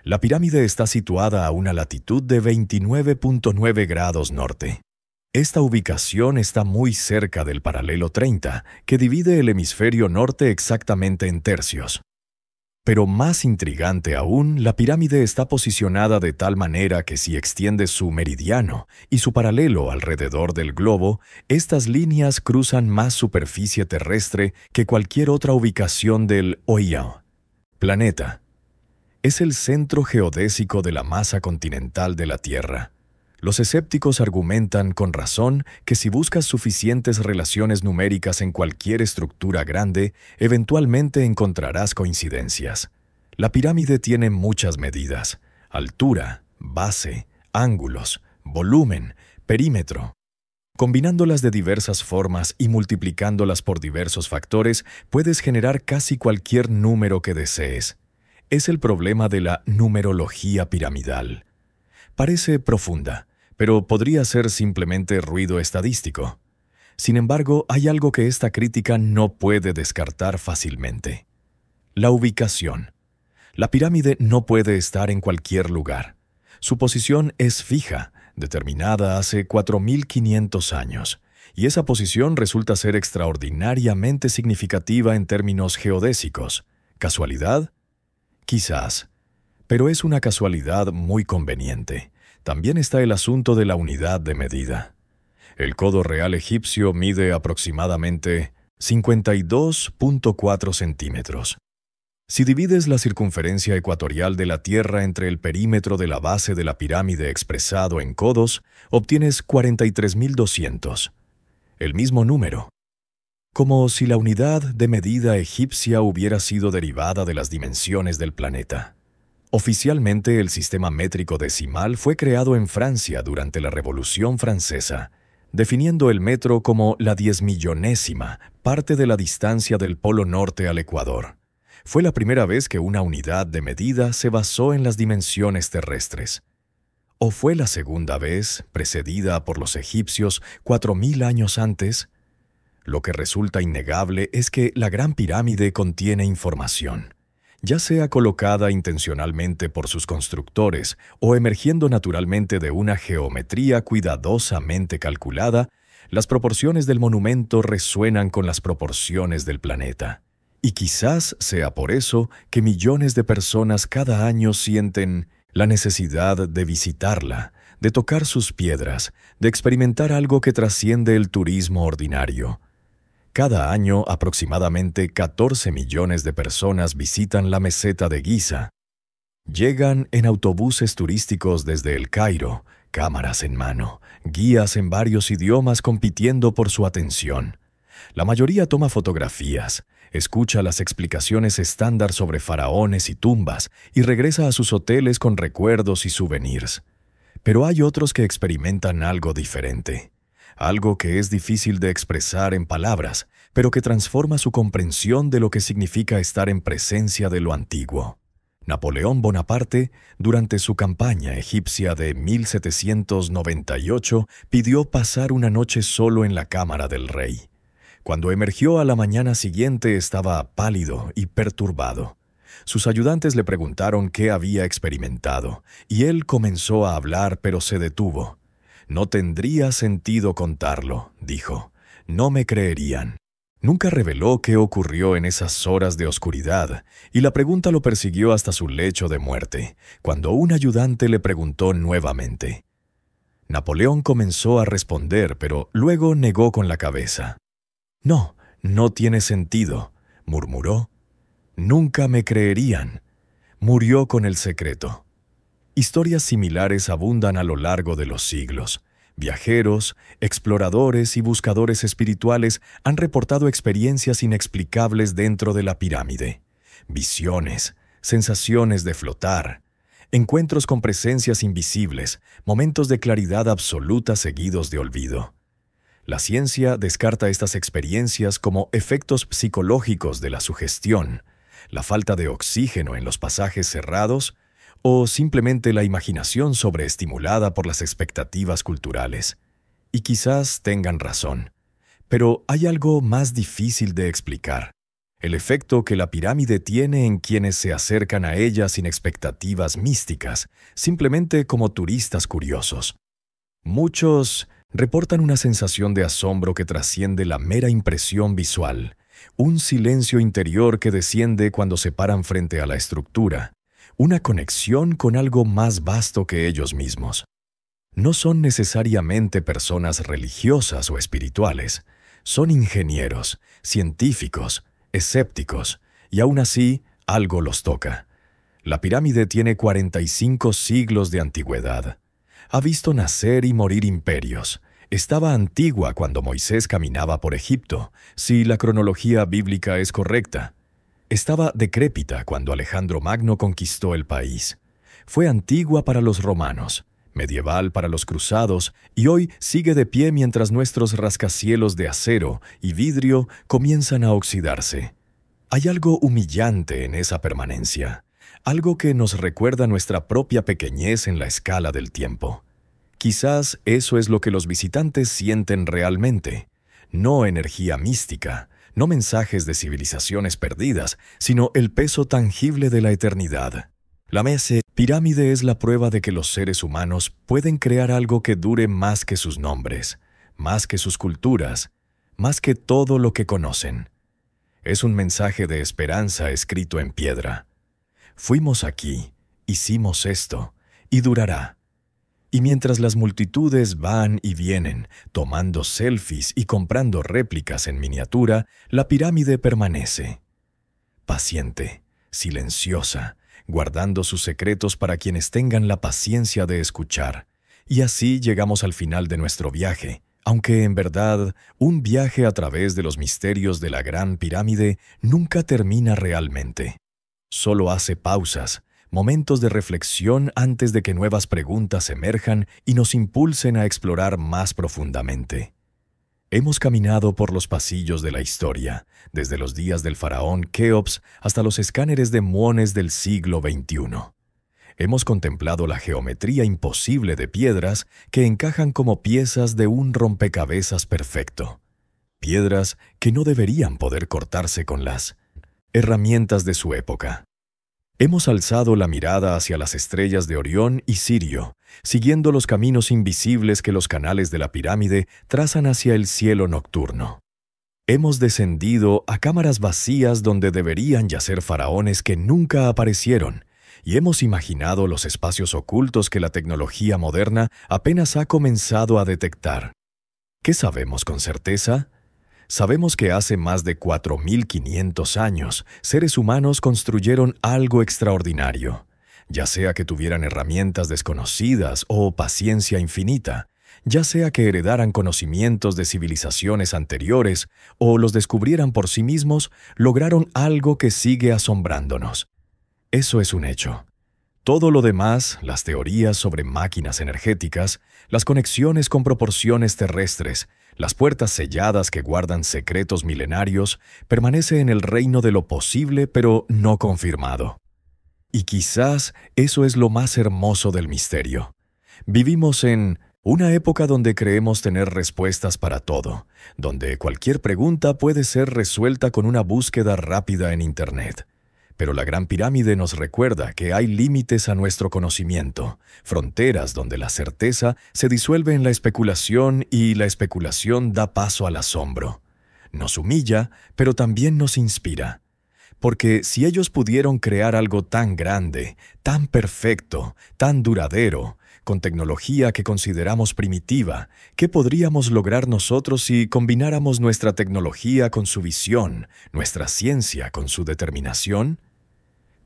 La pirámide está situada a una latitud de 29.9 grados norte. Esta ubicación está muy cerca del paralelo 30, que divide el hemisferio norte exactamente en tercios. Pero más intrigante aún, la pirámide está posicionada de tal manera que si extiende su meridiano y su paralelo alrededor del globo, estas líneas cruzan más superficie terrestre que cualquier otra ubicación del Oiao. Planeta. Es el centro geodésico de la masa continental de la Tierra. Los escépticos argumentan con razón que si buscas suficientes relaciones numéricas en cualquier estructura grande, eventualmente encontrarás coincidencias. La pirámide tiene muchas medidas: altura, base, ángulos, volumen, perímetro. Combinándolas de diversas formas y multiplicándolas por diversos factores, puedes generar casi cualquier número que desees. Es el problema de la numerología piramidal. Parece profunda, pero podría ser simplemente ruido estadístico. Sin embargo, hay algo que esta crítica no puede descartar fácilmente: la ubicación. La pirámide no puede estar en cualquier lugar. Su posición es fija, determinada hace 4.500 años, y esa posición resulta ser extraordinariamente significativa en términos geodésicos. ¿Casualidad? Quizás, pero es una casualidad muy conveniente. También está el asunto de la unidad de medida. El codo real egipcio mide aproximadamente 52.4 centímetros. Si divides la circunferencia ecuatorial de la Tierra entre el perímetro de la base de la pirámide expresado en codos, obtienes 43.200. El mismo número. Como si la unidad de medida egipcia hubiera sido derivada de las dimensiones del planeta. Oficialmente, el sistema métrico decimal fue creado en Francia durante la Revolución Francesa, definiendo el metro como la 10.000.000ª parte de la distancia del Polo Norte al Ecuador. Fue la primera vez que una unidad de medida se basó en las dimensiones terrestres. ¿O fue la segunda vez, precedida por los egipcios 4.000 años antes? Lo que resulta innegable es que la Gran Pirámide contiene información, ya sea colocada intencionalmente por sus constructores o emergiendo naturalmente de una geometría cuidadosamente calculada. Las proporciones del monumento resuenan con las proporciones del planeta. Y quizás sea por eso que millones de personas cada año sienten la necesidad de visitarla, de tocar sus piedras, de experimentar algo que trasciende el turismo ordinario. Cada año, aproximadamente 14 millones de personas visitan la meseta de Giza. Llegan en autobuses turísticos desde El Cairo, cámaras en mano, guías en varios idiomas compitiendo por su atención. La mayoría toma fotografías, escucha las explicaciones estándar sobre faraones y tumbas y regresa a sus hoteles con recuerdos y souvenirs. Pero hay otros que experimentan algo diferente. Algo que es difícil de expresar en palabras, pero que transforma su comprensión de lo que significa estar en presencia de lo antiguo. Napoleón Bonaparte, durante su campaña egipcia de 1798, pidió pasar una noche solo en la cámara del rey. Cuando emergió a la mañana siguiente estaba pálido y perturbado. Sus ayudantes le preguntaron qué había experimentado, y él comenzó a hablar, pero se detuvo. «No tendría sentido contarlo», dijo. «No me creerían». Nunca reveló qué ocurrió en esas horas de oscuridad, y la pregunta lo persiguió hasta su lecho de muerte, cuando un ayudante le preguntó nuevamente. Napoleón comenzó a responder, pero luego negó con la cabeza. «No, no tiene sentido», murmuró. «Nunca me creerían». Murió con el secreto. Historias similares abundan a lo largo de los siglos. Viajeros, exploradores y buscadores espirituales han reportado experiencias inexplicables dentro de la pirámide. Visiones, sensaciones de flotar, encuentros con presencias invisibles, momentos de claridad absoluta seguidos de olvido. La ciencia descarta estas experiencias como efectos psicológicos de la sugestión, la falta de oxígeno en los pasajes cerrados, o simplemente la imaginación sobreestimulada por las expectativas culturales. Y quizás tengan razón. Pero hay algo más difícil de explicar: el efecto que la pirámide tiene en quienes se acercan a ella sin expectativas místicas, simplemente como turistas curiosos. Muchos reportan una sensación de asombro que trasciende la mera impresión visual, un silencio interior que desciende cuando se paran frente a la estructura, una conexión con algo más vasto que ellos mismos. No son necesariamente personas religiosas o espirituales, son ingenieros, científicos, escépticos, y aún así algo los toca. La pirámide tiene 45 siglos de antigüedad. Ha visto nacer y morir imperios. Estaba antigua cuando Moisés caminaba por Egipto, si la cronología bíblica es correcta. Estaba decrépita cuando Alejandro Magno conquistó el país. Fue antigua para los romanos, medieval para los cruzados, y hoy sigue de pie mientras nuestros rascacielos de acero y vidrio comienzan a oxidarse. Hay algo humillante en esa permanencia, algo que nos recuerda nuestra propia pequeñez en la escala del tiempo. Quizás eso es lo que los visitantes sienten realmente, no energía mística, no mensajes de civilizaciones perdidas, sino el peso tangible de la eternidad. La pirámide es la prueba de que los seres humanos pueden crear algo que dure más que sus nombres, más que sus culturas, más que todo lo que conocen. Es un mensaje de esperanza escrito en piedra. Fuimos aquí, hicimos esto, y durará. Y mientras las multitudes van y vienen, tomando selfies y comprando réplicas en miniatura, la pirámide permanece. Paciente, silenciosa, guardando sus secretos para quienes tengan la paciencia de escuchar. Y así llegamos al final de nuestro viaje, aunque en verdad, un viaje a través de los misterios de la Gran Pirámide nunca termina realmente. Solo hace pausas, momentos de reflexión antes de que nuevas preguntas emerjan y nos impulsen a explorar más profundamente. Hemos caminado por los pasillos de la historia, desde los días del faraón Keops hasta los escáneres de muones del siglo XXI. Hemos contemplado la geometría imposible de piedras que encajan como piezas de un rompecabezas perfecto. Piedras que no deberían poder cortarse con las herramientas de su época. Hemos alzado la mirada hacia las estrellas de Orión y Sirio, siguiendo los caminos invisibles que los canales de la pirámide trazan hacia el cielo nocturno. Hemos descendido a cámaras vacías donde deberían yacer faraones que nunca aparecieron, y hemos imaginado los espacios ocultos que la tecnología moderna apenas ha comenzado a detectar. ¿Qué sabemos con certeza? Sabemos que hace más de 4.500 años, seres humanos construyeron algo extraordinario, ya sea que tuvieran herramientas desconocidas o paciencia infinita, ya sea que heredaran conocimientos de civilizaciones anteriores o los descubrieran por sí mismos, lograron algo que sigue asombrándonos. Eso es un hecho. Todo lo demás, las teorías sobre máquinas energéticas, las conexiones con proporciones terrestres, las puertas selladas que guardan secretos milenarios, permanece en el reino de lo posible pero no confirmado. Y quizás eso es lo más hermoso del misterio. Vivimos en una época donde creemos tener respuestas para todo, donde cualquier pregunta puede ser resuelta con una búsqueda rápida en Internet. Pero la Gran Pirámide nos recuerda que hay límites a nuestro conocimiento, fronteras donde la certeza se disuelve en la especulación y la especulación da paso al asombro. Nos humilla, pero también nos inspira. Porque si ellos pudieron crear algo tan grande, tan perfecto, tan duradero, con tecnología que consideramos primitiva, ¿qué podríamos lograr nosotros si combináramos nuestra tecnología con su visión, nuestra ciencia con su determinación?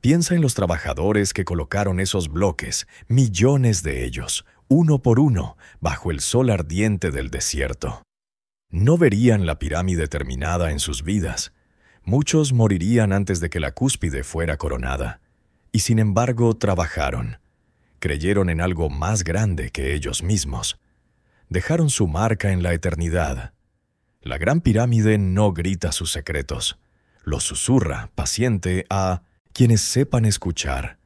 Piensa en los trabajadores que colocaron esos bloques, millones de ellos, uno por uno, bajo el sol ardiente del desierto. No verían la pirámide terminada en sus vidas. Muchos morirían antes de que la cúspide fuera coronada. Y sin embargo trabajaron. Creyeron en algo más grande que ellos mismos. Dejaron su marca en la eternidad. La Gran Pirámide no grita sus secretos. Los susurra, paciente, a quienes sepan escuchar.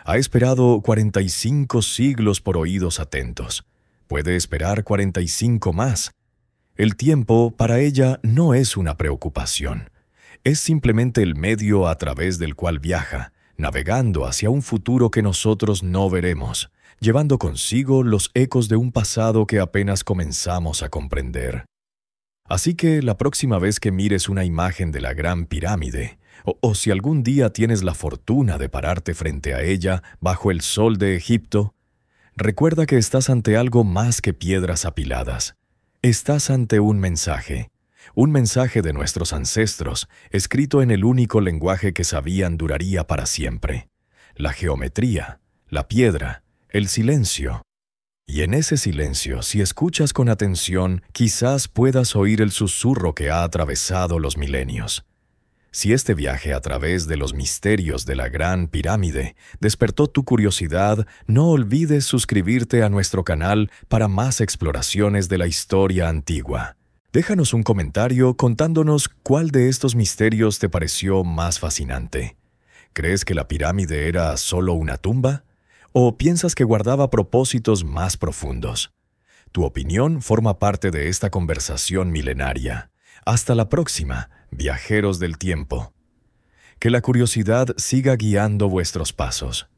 Ha esperado 45 siglos por oídos atentos. Puede esperar 45 más. El tiempo para ella no es una preocupación. Es simplemente el medio a través del cual viaja, navegando hacia un futuro que nosotros no veremos, llevando consigo los ecos de un pasado que apenas comenzamos a comprender. Así que la próxima vez que mires una imagen de la Gran Pirámide, o si algún día tienes la fortuna de pararte frente a ella bajo el sol de Egipto, recuerda que estás ante algo más que piedras apiladas. Estás ante un mensaje de nuestros ancestros, escrito en el único lenguaje que sabían duraría para siempre: la geometría, la piedra, el silencio. Y en ese silencio, si escuchas con atención, quizás puedas oír el susurro que ha atravesado los milenios. Si este viaje a través de los misterios de la Gran Pirámide despertó tu curiosidad, no olvides suscribirte a nuestro canal para más exploraciones de la historia antigua. Déjanos un comentario contándonos cuál de estos misterios te pareció más fascinante. ¿Crees que la pirámide era solo una tumba? ¿O piensas que guardaba propósitos más profundos? Tu opinión forma parte de esta conversación milenaria. Hasta la próxima, viajeros del tiempo. Que la curiosidad siga guiando vuestros pasos.